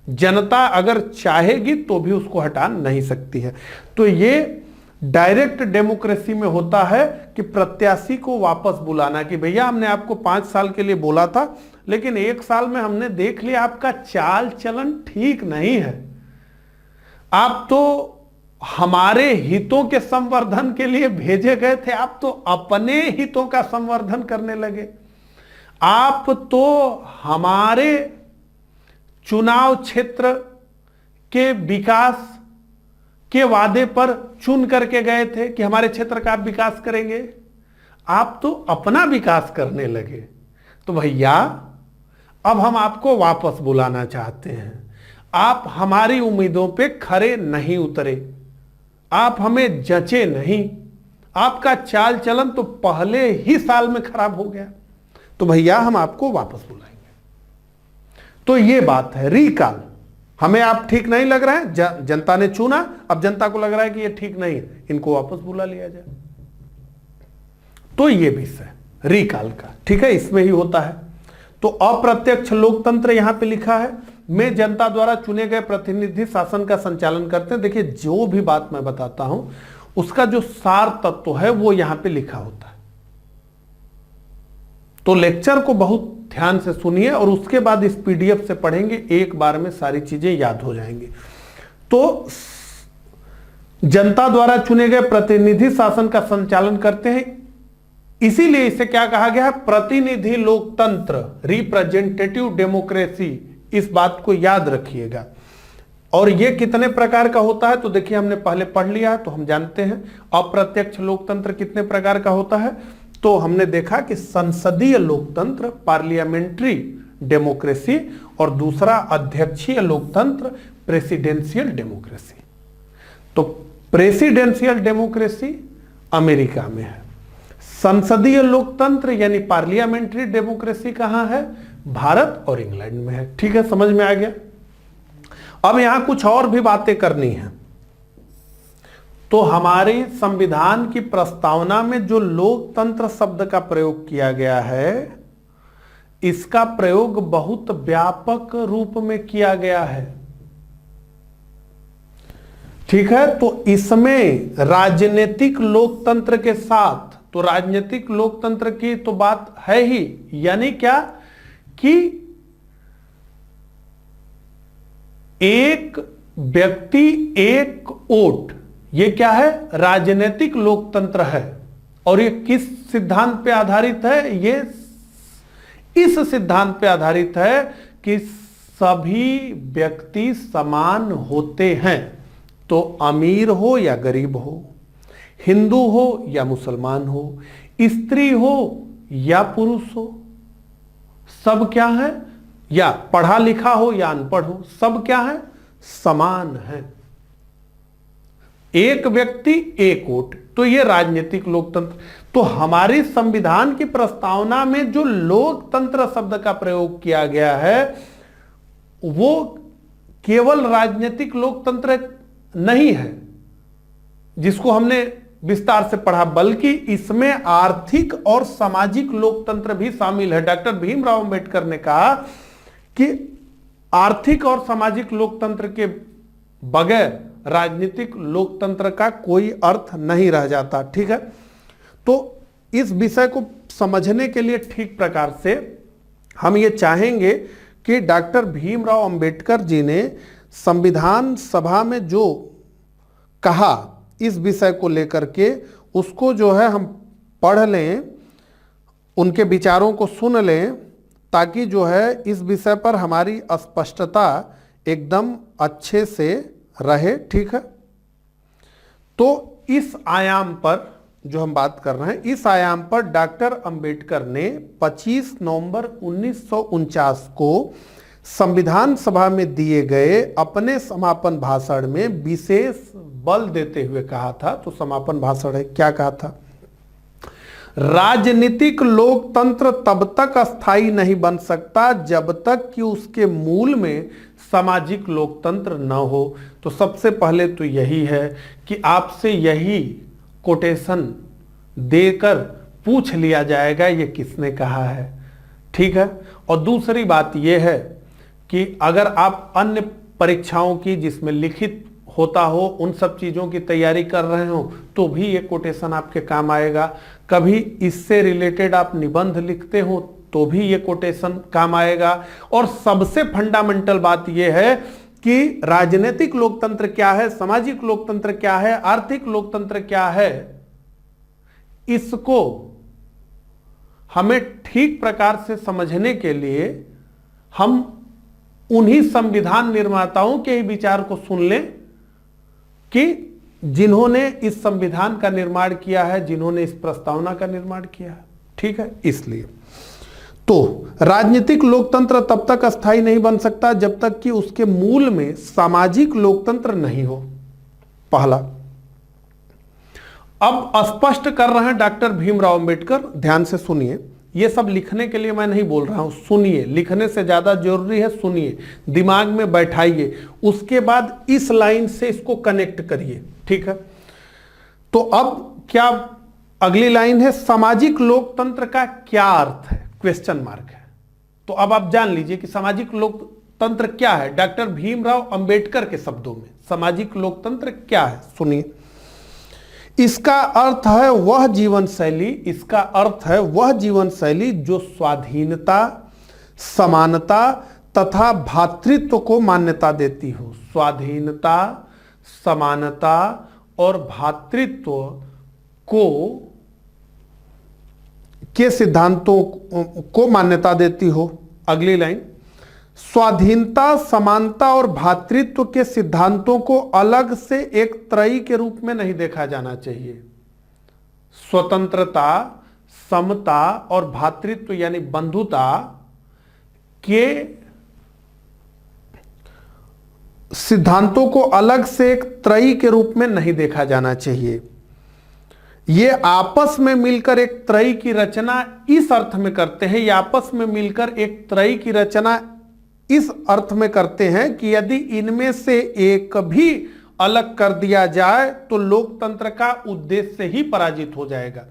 जनता अगर चाहेगी तो भी उसको हटा नहीं सकती है। तो ये डायरेक्ट डेमोक्रेसी में होता है कि प्रत्याशी को वापस बुलाना कि भैया हमने आपको 5 साल के लिए बोला था, लेकिन 1 साल में हमने देख लिया आपका चाल चलन ठीक नहीं है, आप तो हमारे हितों के संवर्धन के लिए भेजे गए थे, आप तो अपने हितों का संवर्धन करने लगे, आप तो हमारे चुनाव क्षेत्र के विकास के वादे पर चुन करके गए थे कि हमारे क्षेत्र का आप विकास करेंगे, आप तो अपना विकास करने लगे। तो भैया अब हम आपको वापस बुलाना चाहते हैं, आप हमारी उम्मीदों पे खरे नहीं उतरे, आप हमें जचे नहीं, आपका चाल चलन तो पहले ही साल में खराब हो गया, तो भैया हम आपको वापस बुलाएंगे। तो ये बात है रिकॉल। हमें आप ठीक नहीं लग रहे हैं, जनता ने चुना, अब जनता को लग रहा है कि ये ठीक नहीं है, इनको वापस बुला लिया जाए। तो ये विषय रिकॉल का, ठीक है, इसमें ही होता है। तो अप्रत्यक्ष लोकतंत्र यहां पे लिखा है, में जनता द्वारा चुने गए प्रतिनिधि शासन का संचालन करते हैं। देखिए जो भी बात मैं बताता हूं उसका जो सार तत्व है वो यहां पे लिखा होता है। तो लेक्चर को बहुत ध्यान से सुनिए और उसके बाद इस पीडीएफ से पढ़ेंगे, एक बार में सारी चीजें याद हो जाएंगी। तो जनता द्वारा चुने गए प्रतिनिधि शासन का संचालन करते हैं, इसीलिए इसे क्या कहा गया है, प्रतिनिधि लोकतंत्र, रिप्रेजेंटेटिव डेमोक्रेसी। इस बात को याद रखिएगा। और यह कितने प्रकार का होता है, तो देखिए हमने पहले पढ़ लिया तो हम जानते हैं। अप्रत्यक्ष लोकतंत्र कितने प्रकार का होता है, तो हमने देखा कि संसदीय लोकतंत्र, पार्लियामेंट्री डेमोक्रेसी, और दूसरा अध्यक्षीय लोकतंत्र, प्रेसिडेंशियल डेमोक्रेसी। तो प्रेसिडेंशियल डेमोक्रेसी अमेरिका में है, संसदीय लोकतंत्र यानी पार्लियामेंट्री डेमोक्रेसी कहां है, भारत और इंग्लैंड में है। ठीक है, समझ में आ गया। अब यहां कुछ और भी बातें करनी है। तो हमारे संविधान की प्रस्तावना में जो लोकतंत्र शब्द का प्रयोग किया गया है, इसका प्रयोग बहुत व्यापक रूप में किया गया है। ठीक है, तो इसमें राजनीतिक लोकतंत्र के साथ, तो राजनीतिक लोकतंत्र की तो बात है ही, यानी क्या कि एक व्यक्ति एक वोट, ये क्या है, राजनीतिक लोकतंत्र है। और ये किस सिद्धांत पे आधारित है, ये इस सिद्धांत पे आधारित है कि सभी व्यक्ति समान होते हैं, तो अमीर हो या गरीब हो, हिंदू हो या मुसलमान हो, स्त्री हो या पुरुष हो, सब क्या है, या पढ़ा लिखा हो या अनपढ़ हो, सब क्या है, समान है। एक व्यक्ति एक वोट, तो ये राजनीतिक लोकतंत्र। तो हमारी संविधान की प्रस्तावना में जो लोकतंत्र शब्द का प्रयोग किया गया है वो केवल राजनीतिक लोकतंत्र नहीं है जिसको हमने विस्तार से पढ़ा, बल्कि इसमें आर्थिक और सामाजिक लोकतंत्र भी शामिल है। डॉक्टर भीमराव अंबेडकर ने कहा कि आर्थिक और सामाजिक लोकतंत्र के बगैर राजनीतिक लोकतंत्र का कोई अर्थ नहीं रह जाता। ठीक है, तो इस विषय को समझने के लिए ठीक प्रकार से हम ये चाहेंगे कि डॉक्टर भीमराव अंबेडकर जी ने संविधान सभा में जो कहा इस विषय को लेकर के, उसको जो है हम पढ़ लें, उनके विचारों को सुन लें, ताकि जो है इस विषय पर हमारी स्पष्टता एकदम अच्छे से रहे। ठीक है, तो इस आयाम पर जो हम बात कर रहे हैं, इस आयाम पर डॉक्टर अंबेडकर ने 25 नवंबर 1949 को संविधान सभा में दिए गए अपने समापन भाषण में विशेष बल देते हुए कहा था। तो समापन भाषण है, क्या कहा था, राजनीतिक लोकतंत्र तब तक अस्थायी नहीं बन सकता जब तक कि उसके मूल में सामाजिक लोकतंत्र न हो। तो सबसे पहले तो यही है कि आपसे यही कोटेशन देकर पूछ लिया जाएगा ये किसने कहा है, ठीक है। और दूसरी बात यह है कि अगर आप अन्य परीक्षाओं की जिसमें लिखित होता हो उन सब चीज़ों की तैयारी कर रहे हो तो भी ये कोटेशन आपके काम आएगा। कभी इससे रिलेटेड आप निबंध लिखते हो तो भी ये कोटेशन काम आएगा। और सबसे फंडामेंटल बात यह है कि राजनीतिक लोकतंत्र क्या है, सामाजिक लोकतंत्र क्या है, आर्थिक लोकतंत्र क्या है, इसको हमें ठीक प्रकार से समझने के लिए हम उन्हीं संविधान निर्माताओं के ही विचार को सुन लें कि जिन्होंने इस संविधान का निर्माण किया है, जिन्होंने इस प्रस्तावना का निर्माण किया है, ठीक है। इसलिए तो राजनीतिक लोकतंत्र तब तक अस्थायी नहीं बन सकता जब तक कि उसके मूल में सामाजिक लोकतंत्र नहीं हो, पहला। अब स्पष्ट कर रहे हैं डॉक्टर भीमराव अंबेडकर, ध्यान से सुनिए। ये सब लिखने के लिए मैं नहीं बोल रहा हूं, सुनिए। लिखने से ज्यादा जरूरी है सुनिए, दिमाग में बैठाइए, उसके बाद इस लाइन से इसको कनेक्ट करिए, ठीक है। तो अब क्या अगली लाइन है, सामाजिक लोकतंत्र का क्या अर्थ है, क्वेश्चन मार्क है। तो अब आप जान लीजिए कि सामाजिक लोकतंत्र क्या है डॉक्टर भीमराव अंबेडकर के शब्दों में। सामाजिक लोकतंत्र क्या है, सुनिए। इसका अर्थ है वह जीवन शैली, इसका अर्थ है वह जीवन शैली जो स्वाधीनता, समानता तथा भ्रातृत्व को मान्यता देती हो। स्वाधीनता, समानता और भ्रातृत्व को के सिद्धांतों को मान्यता देती हो। अगली लाइन, स्वाधीनता, समानता और भ्रातृत्व के सिद्धांतों को अलग से एक त्रयी के रूप में नहीं देखा जाना चाहिए। स्वतंत्रता, समता और भ्रातृत्व यानी बंधुता के सिद्धांतों को अलग से एक त्रयी के रूप में नहीं देखा जाना चाहिए। ये आपस में मिलकर एक त्रयी की रचना इस अर्थ में करते हैं, ये आपस में मिलकर एक त्रयी की रचना इस अर्थ में करते हैं कि यदि इनमें से एक भी अलग कर दिया जाए तो लोकतंत्र का उद्देश्य ही पराजित हो जाएगा।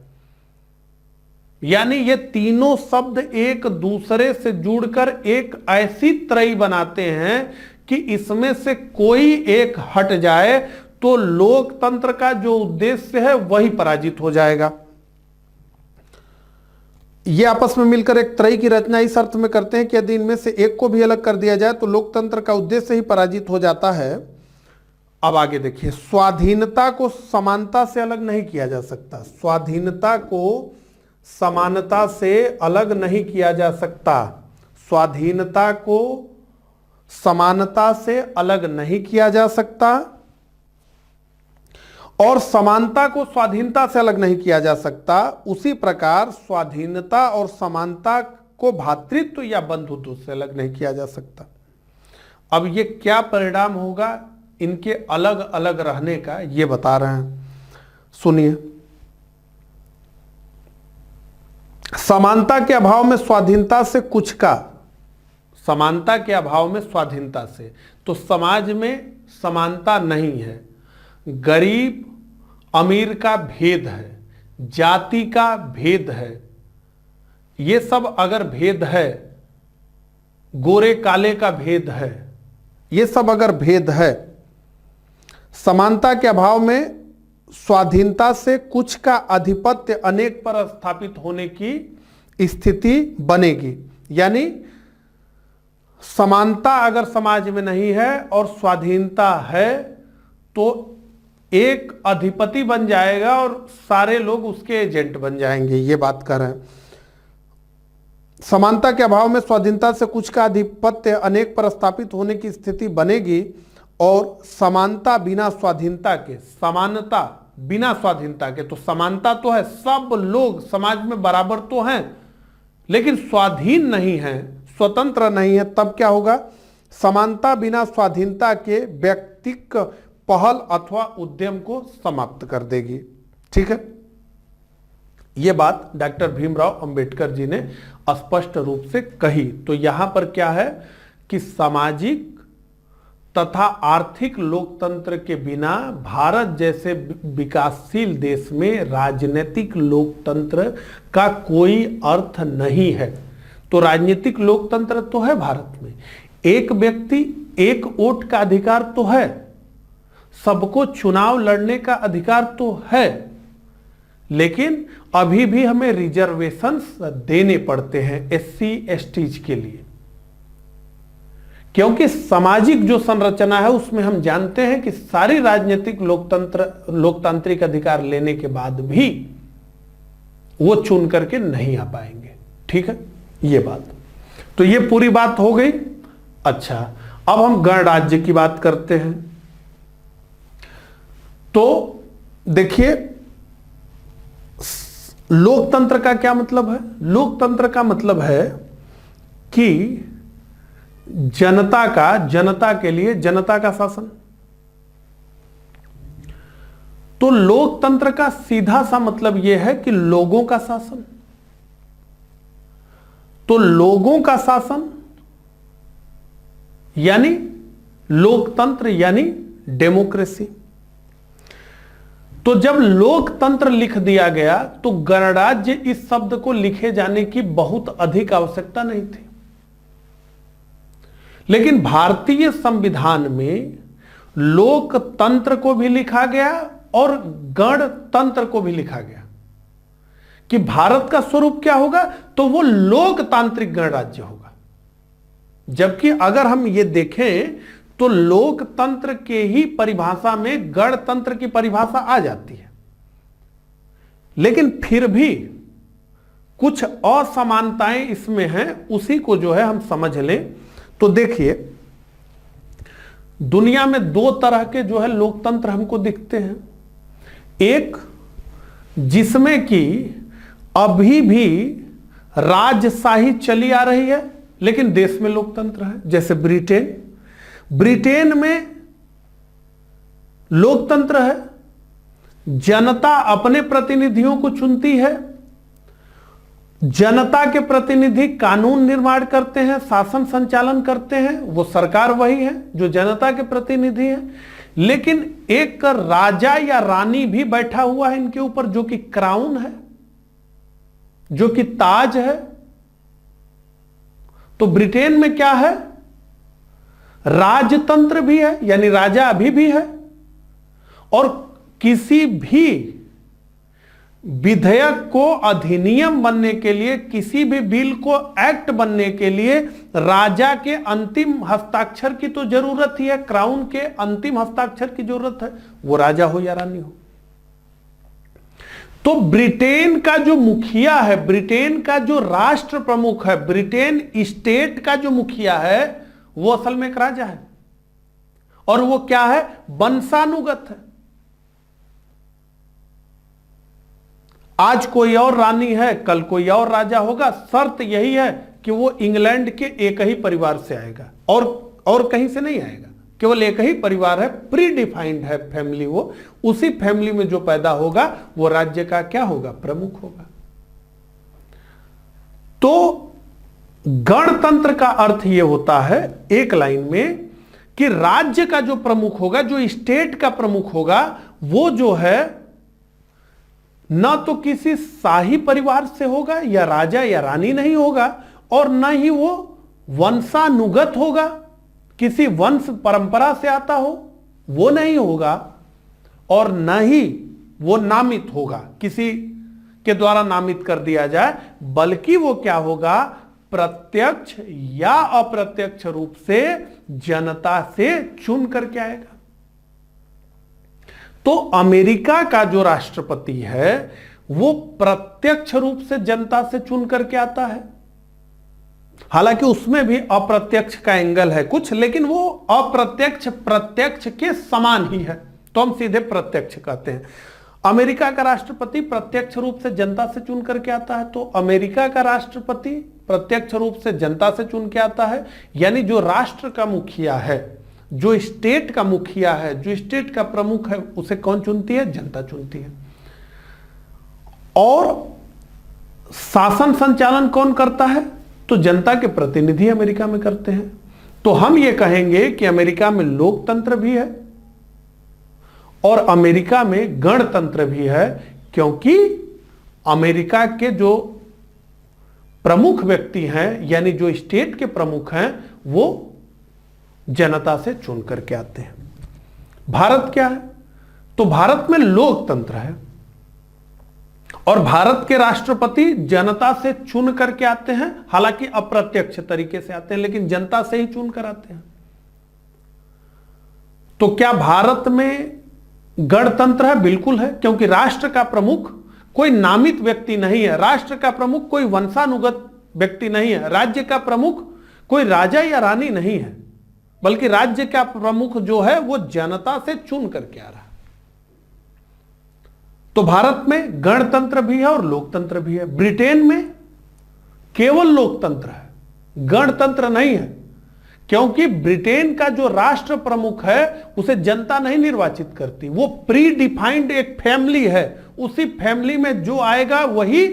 यानी ये तीनों शब्द एक दूसरे से जुड़कर एक ऐसी त्रयी बनाते हैं कि इसमें से कोई एक हट जाए तो लोकतंत्र का जो उद्देश्य है वही पराजित हो जाएगा। ये आपस में मिलकर एक त्रयी की रचना इस अर्थ में करते हैं कि यदि इनमें से एक को भी अलग कर दिया जाए तो लोकतंत्र का उद्देश्य ही पराजित हो जाता है। अब आगे देखिए, स्वाधीनता को समानता से अलग नहीं किया जा सकता। स्वाधीनता को समानता से अलग नहीं किया जा सकता। स्वाधीनता को समानता से अलग नहीं किया जा सकता और समानता को स्वाधीनता से अलग नहीं किया जा सकता। उसी प्रकार स्वाधीनता और समानता को भ्रातृत्व या बंधुत्व से अलग नहीं किया जा सकता। अब ये क्या परिणाम होगा इनके अलग अलग रहने का, ये बता रहे हैं, सुनिए। समानता के अभाव में स्वाधीनता से कुछ का, समानता के अभाव में स्वाधीनता से, तो समाज में समानता नहीं है। गरीब अमीर का भेद है, जाति का भेद है, ये सब अगर भेद है, गोरे काले का भेद है, ये सब अगर भेद है, समानता के अभाव में स्वाधीनता से कुछ का आधिपत्य अनेक पर स्थापित होने की स्थिति बनेगी। यानी समानता अगर समाज में नहीं है और स्वाधीनता है तो एक अधिपति बन जाएगा और सारे लोग उसके एजेंट बन जाएंगे, ये बात कर रहे हैं। समानता के अभाव में स्वाधीनता से कुछ का आधिपत्य अनेक पर स्थापित होने की स्थिति बनेगी और समानता बिना स्वाधीनता के, समानता बिना स्वाधीनता के, तो समानता तो है, सब लोग समाज में बराबर तो हैं, लेकिन स्वाधीन नहीं है, स्वतंत्र नहीं है, तब क्या होगा? समानता बिना स्वाधीनता के व्यक्तिक पहल अथवा उद्यम को समाप्त कर देगी। ठीक है, यह बात डॉक्टर भीमराव अंबेडकर जी ने स्पष्ट रूप से कही। तो यहां पर क्या है कि सामाजिक तथा आर्थिक लोकतंत्र के बिना भारत जैसे विकासशील देश में राजनीतिक लोकतंत्र का कोई अर्थ नहीं है। तो राजनीतिक लोकतंत्र तो है भारत में, एक व्यक्ति एक वोट का अधिकार तो है, सबको चुनाव लड़ने का अधिकार तो है, लेकिन अभी भी हमें रिजर्वेशंस देने पड़ते हैं एससी एसटीज के लिए, क्योंकि सामाजिक जो संरचना है उसमें हम जानते हैं कि सारी राजनीतिक लोकतांत्रिक अधिकार लेने के बाद भी वो चुन करके नहीं आ पाएंगे। ठीक है, ये बात, तो ये पूरी बात हो गई। अच्छा, अब हम गणराज्य की बात करते हैं। तो देखिए, लोकतंत्र का क्या मतलब है? लोकतंत्र का मतलब है कि जनता के लिए जनता का शासन। तो लोकतंत्र का सीधा सा मतलब यह है कि लोगों का शासन। तो लोगों का शासन यानी लोकतंत्र यानी डेमोक्रेसी। तो जब लोकतंत्र लिख दिया गया तो गणराज्य इस शब्द को लिखे जाने की बहुत अधिक आवश्यकता नहीं थी, लेकिन भारतीय संविधान में लोकतंत्र को भी लिखा गया और गणतंत्र को भी लिखा गया कि भारत का स्वरूप क्या होगा, तो वो लोकतांत्रिक गणराज्य होगा। जबकि अगर हम ये देखें तो लोकतंत्र के ही परिभाषा में गणतंत्र की परिभाषा आ जाती है, लेकिन फिर भी कुछ असमानताएं इसमें हैं, उसी को जो है हम समझ लें। तो देखिए, दुनिया में दो तरह के जो है लोकतंत्र हमको दिखते हैं। एक जिसमें कि अभी भी राजशाही चली आ रही है लेकिन देश में लोकतंत्र है, जैसे ब्रिटेन में लोकतंत्र है, जनता अपने प्रतिनिधियों को चुनती है, जनता के प्रतिनिधि कानून निर्माण करते हैं, शासन संचालन करते हैं, वो सरकार वही है जो जनता के प्रतिनिधि है। लेकिन एक राजा या रानी भी बैठा हुआ है इनके ऊपर, जो कि क्राउन है, जो कि ताज है। तो ब्रिटेन में क्या है? राजतंत्र भी है, यानी राजा अभी भी है, और किसी भी विधेयक को अधिनियम बनने के लिए, किसी भी बिल को एक्ट बनने के लिए राजा के अंतिम हस्ताक्षर की तो जरूरत ही है, क्राउन के अंतिम हस्ताक्षर की जरूरत है, वो राजा हो या रानी हो। तो ब्रिटेन का जो मुखिया है, ब्रिटेन का जो राष्ट्र प्रमुख है, ब्रिटेन स्टेट का जो मुखिया है, वो असल में एक राजा है, और वो क्या है? वंशानुगत है। आज कोई और रानी है, कल कोई और राजा होगा, शर्त यही है कि वो इंग्लैंड के एक ही परिवार से आएगा और कहीं से नहीं आएगा, केवल एक ही परिवार है, प्री डिफाइंड है फैमिली, वो उसी फैमिली में जो पैदा होगा वो राज्य का क्या होगा? प्रमुख होगा। तो गणतंत्र का अर्थ यह होता है एक लाइन में कि राज्य का जो प्रमुख होगा, जो स्टेट का प्रमुख होगा, वो जो है ना तो किसी शाही परिवार से होगा या राजा या रानी नहीं होगा, और ना ही वो वंशानुगत होगा, किसी वंश परंपरा से आता हो वो नहीं होगा, और ना ही वो नामित होगा, किसी के द्वारा नामित कर दिया जाए, बल्कि वो क्या होगा? प्रत्यक्ष या अप्रत्यक्ष रूप से जनता से चुन करके आएगा। तो अमेरिका का जो राष्ट्रपति है वो प्रत्यक्ष रूप से जनता से चुन करके आता है, हालांकि उसमें भी अप्रत्यक्ष का एंगल है कुछ, लेकिन वो अप्रत्यक्ष प्रत्यक्ष के समान ही है, तो हम सीधे प्रत्यक्ष कहते हैं। अमेरिका का राष्ट्रपति प्रत्यक्ष रूप से जनता से चुन करके आता है, तो अमेरिका का राष्ट्रपति प्रत्यक्ष रूप से जनता से चुन के आता है, यानी जो राष्ट्र का मुखिया है, जो स्टेट का मुखिया है, जो स्टेट का प्रमुख है, उसे कौन चुनती है? जनता चुनती है। और शासन संचालन कौन करता है? तो जनता के प्रतिनिधि अमेरिका में करते हैं। तो हम ये कहेंगे कि अमेरिका में लोकतंत्र भी है और अमेरिका में गणतंत्र भी है, क्योंकि अमेरिका के जो प्रमुख व्यक्ति हैं, यानी जो स्टेट के प्रमुख हैं, वो जनता से चुन करके आते हैं। भारत क्या है? तो भारत में लोकतंत्र है और भारत के राष्ट्रपति जनता से चुन करके आते हैं, हालांकि अप्रत्यक्ष तरीके से आते हैं, लेकिन जनता से ही चुन कर आते हैं। तो क्या भारत में गणतंत्र है? बिल्कुल है, क्योंकि राष्ट्र का प्रमुख कोई नामित व्यक्ति नहीं है, राष्ट्र का प्रमुख कोई वंशानुगत व्यक्ति नहीं है, राज्य का प्रमुख कोई राजा या रानी नहीं है, बल्कि राज्य का प्रमुख जो है वो जनता से चुन करके आ रहा है। तो भारत में गणतंत्र भी है और लोकतंत्र भी है। ब्रिटेन में केवल लोकतंत्र है, गणतंत्र नहीं है, क्योंकि ब्रिटेन का जो राष्ट्र प्रमुख है उसे जनता नहीं निर्वाचित करती, वो प्री डिफाइंड एक फैमिली है, उसी फैमिली में जो आएगा वही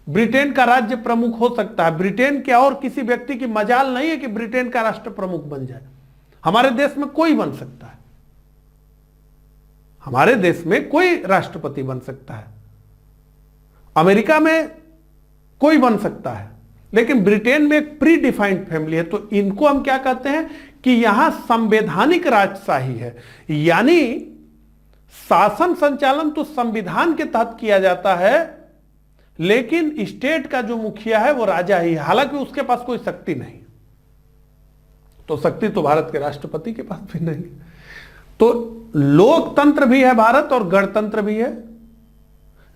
ब्रिटेन का राज्य प्रमुख हो सकता है। ब्रिटेन के और किसी व्यक्ति की मजाल नहीं है कि ब्रिटेन का राष्ट्र प्रमुख बन जाए। हमारे देश में कोई बन सकता है, हमारे देश में कोई राष्ट्रपति बन सकता है, अमेरिका में कोई बन सकता है, लेकिन ब्रिटेन में एक प्री डिफाइंड फैमिली है। तो इनको हम क्या कहते हैं कि यहां संवैधानिक राजशाही है, यानी शासन संचालन तो संविधान के तहत किया जाता है, लेकिन स्टेट का जो मुखिया है वो राजा ही है, हालांकि उसके पास कोई शक्ति नहीं। तो शक्ति तो भारत के राष्ट्रपति के पास भी नहीं। तो लोकतंत्र भी है भारत और गणतंत्र भी है।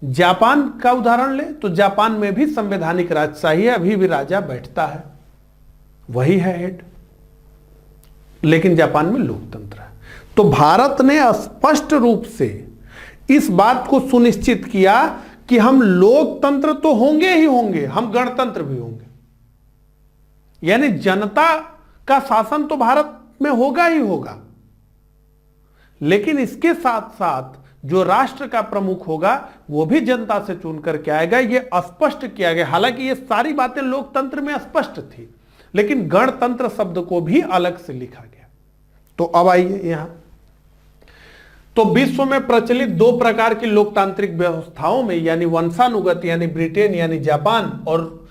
जापान का उदाहरण ले तो जापान में भी संवैधानिक राजशाही है, अभी भी राजा बैठता है, वही है हेड, लेकिन जापान में लोकतंत्र है। तो भारत ने स्पष्ट रूप से इस बात को सुनिश्चित किया कि हम लोकतंत्र तो होंगे ही होंगे, हम गणतंत्र भी होंगे, यानी जनता का शासन तो भारत में होगा ही होगा, लेकिन इसके साथ साथ जो राष्ट्र का प्रमुख होगा वो भी जनता से चुन करके आएगा। यह स्पष्ट किया गया। हालांकि ये सारी बातें लोकतंत्र में स्पष्ट थी, लेकिन गणतंत्र शब्द को भी अलग से लिखा गया। तो अब आइए यहां, तो विश्व में प्रचलित दो प्रकार की लोकतांत्रिक व्यवस्थाओं में, यानी वंशानुगत यानी ब्रिटेन यानी जापान, और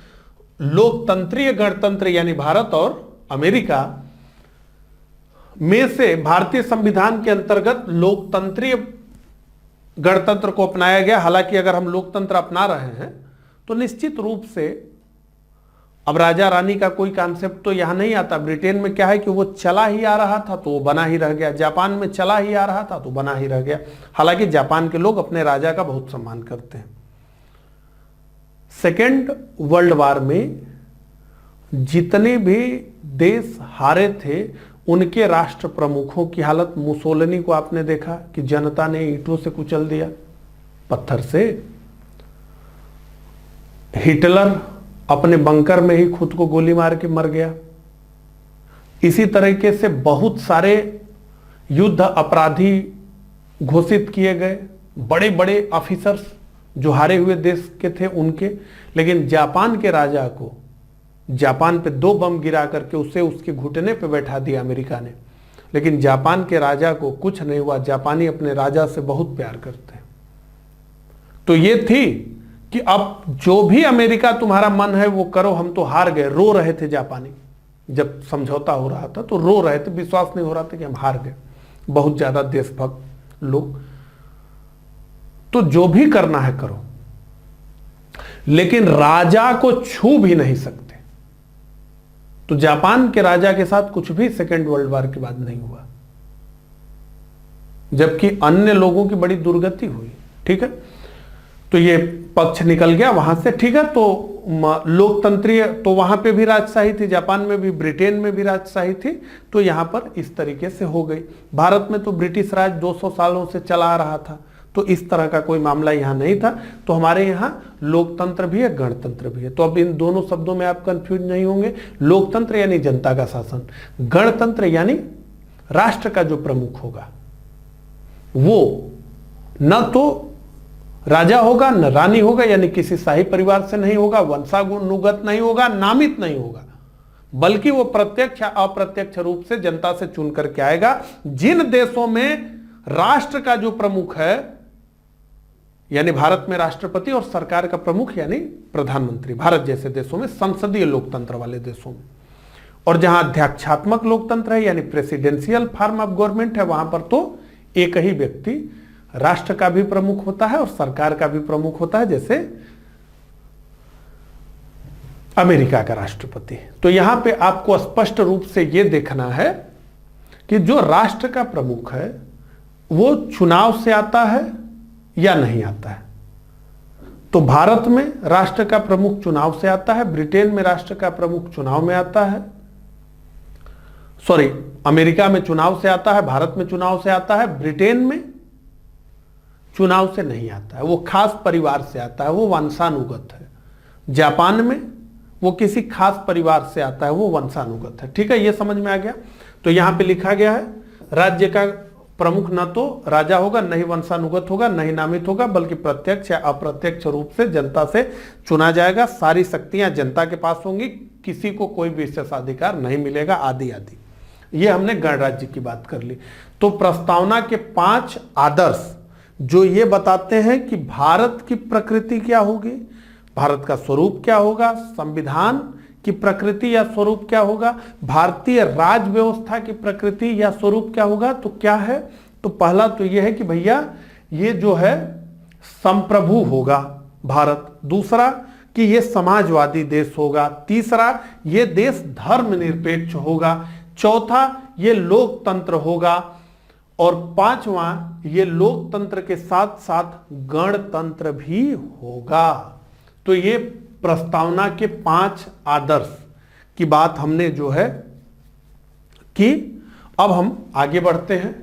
लोकतंत्रीय गणतंत्र यानी भारत और अमेरिका में से भारतीय संविधान के अंतर्गत लोकतंत्रीय गणतंत्र को अपनाया गया। हालांकि अगर हम लोकतंत्र अपना रहे हैं तो निश्चित रूप से अब राजा रानी का कोई कॉन्सेप्ट तो यहां नहीं आता। ब्रिटेन में क्या है कि वो चला ही आ रहा था तो वो बना ही रह गया, जापान में चला ही आ रहा था तो बना ही रह गया। हालांकि जापान के लोग अपने राजा का बहुत सम्मान करते हैं। सेकेंड वर्ल्ड वॉर में जितने भी देश हारे थे उनके राष्ट्र प्रमुखों की हालत, मुसोलिनी को आपने देखा कि जनता ने ईंटों से कुचल दिया, पत्थर से। हिटलर अपने बंकर में ही खुद को गोली मार के मर गया। इसी तरीके से बहुत सारे युद्ध अपराधी घोषित किए गए, बड़े बड़े ऑफिसर्स जो हारे हुए देश के थे उनके। लेकिन जापान के राजा को, जापान पे 2 बम गिरा करके उसे उसके घुटने पे बैठा दिया अमेरिका ने, लेकिन जापान के राजा को कुछ नहीं हुआ। जापानी अपने राजा से बहुत प्यार करते हैं। तो ये थी कि अब जो भी अमेरिका तुम्हारा मन है वो करो, हम तो हार गए। रो रहे थे जापानी, जब समझौता हो रहा था तो रो रहे थे, विश्वास नहीं हो रहा था कि हम हार गए। बहुत ज्यादा देशभक्त लोग। तो जो भी करना है करो, लेकिन राजा को छू भी नहीं सकते। तो जापान के राजा के साथ कुछ भी सेकेंड वर्ल्ड वॉर के बाद नहीं हुआ, जबकि अन्य लोगों की बड़ी दुर्गति हुई। ठीक है, तो ये पक्ष निकल गया वहां से। ठीक है, तो लोकतंत्रीय तो वहां पे भी राजशाही थी, जापान में भी, ब्रिटेन में भी राजशाही थी। तो यहां पर इस तरीके से हो गई। भारत में तो ब्रिटिश राज 200 सालों से चला आ रहा था, तो इस तरह का कोई मामला यहां नहीं था। तो हमारे यहां लोकतंत्र भी है, गणतंत्र भी है। तो अब इन दोनों शब्दों में आप कंफ्यूज नहीं होंगे। लोकतंत्र यानी जनता का शासन, गणतंत्र यानी राष्ट्र का जो प्रमुख होगा वो न तो राजा होगा न रानी होगा, यानी किसी शाही परिवार से नहीं होगा, वंशानुगत नहीं होगा, नामित नहीं होगा, बल्कि वो प्रत्यक्ष या अप्रत्यक्ष रूप से जनता से चुन करके आएगा। जिन देशों में राष्ट्र का जो प्रमुख है, यानी भारत में राष्ट्रपति और सरकार का प्रमुख यानी प्रधानमंत्री, भारत जैसे देशों में, संसदीय लोकतंत्र वाले देशों में, और जहां अध्यक्षात्मक लोकतंत्र है यानी प्रेसिडेंशियल फॉर्म ऑफ गवर्नमेंट है, वहां पर तो एक ही व्यक्ति राष्ट्र का भी प्रमुख होता है और सरकार का भी प्रमुख होता है, जैसे अमेरिका का राष्ट्रपति। तो यहां पे आपको स्पष्ट रूप से यह देखना है कि जो राष्ट्र का प्रमुख है वो चुनाव से आता है या नहीं आता है। तो भारत में राष्ट्र का प्रमुख चुनाव से आता है, ब्रिटेन में राष्ट्र का प्रमुख चुनाव में आता है, अमेरिका में चुनाव से आता है, भारत में चुनाव से आता है, ब्रिटेन में चुनाव से नहीं आता है, वो खास परिवार से आता है, वो वंशानुगत है। जापान में वो किसी खास परिवार से आता है, वो वंशानुगत है। ठीक है, ये समझ में आ गया। तो यहां पे लिखा गया है राज्य का प्रमुख न तो राजा होगा, न ही वंशानुगत होगा, न ही नामित होगा, बल्कि प्रत्यक्ष या अप्रत्यक्ष रूप से जनता से चुना जाएगा। सारी शक्तियां जनता के पास होंगी, किसी को कोई विशेषाधिकार नहीं मिलेगा, आदि आदि। ये हमने गणराज्य की बात कर ली। तो प्रस्तावना के 5 आदर्श जो ये बताते हैं कि भारत की प्रकृति क्या होगी, भारत का स्वरूप क्या होगा, संविधान की प्रकृति या स्वरूप क्या होगा, भारतीय राज व्यवस्था की प्रकृति या स्वरूप क्या होगा। तो क्या है, तो पहला तो यह है कि भैया ये जो है संप्रभु होगा भारत, दूसरा कि ये समाजवादी देश होगा, तीसरा ये देश धर्मनिरपेक्ष होगा, चौथा ये लोकतंत्र होगा, और पांचवा ये लोकतंत्र के साथ साथ गणतंत्र भी होगा। तो ये प्रस्तावना के 5 आदर्श की बात हमने जो है की। अब हम आगे बढ़ते हैं।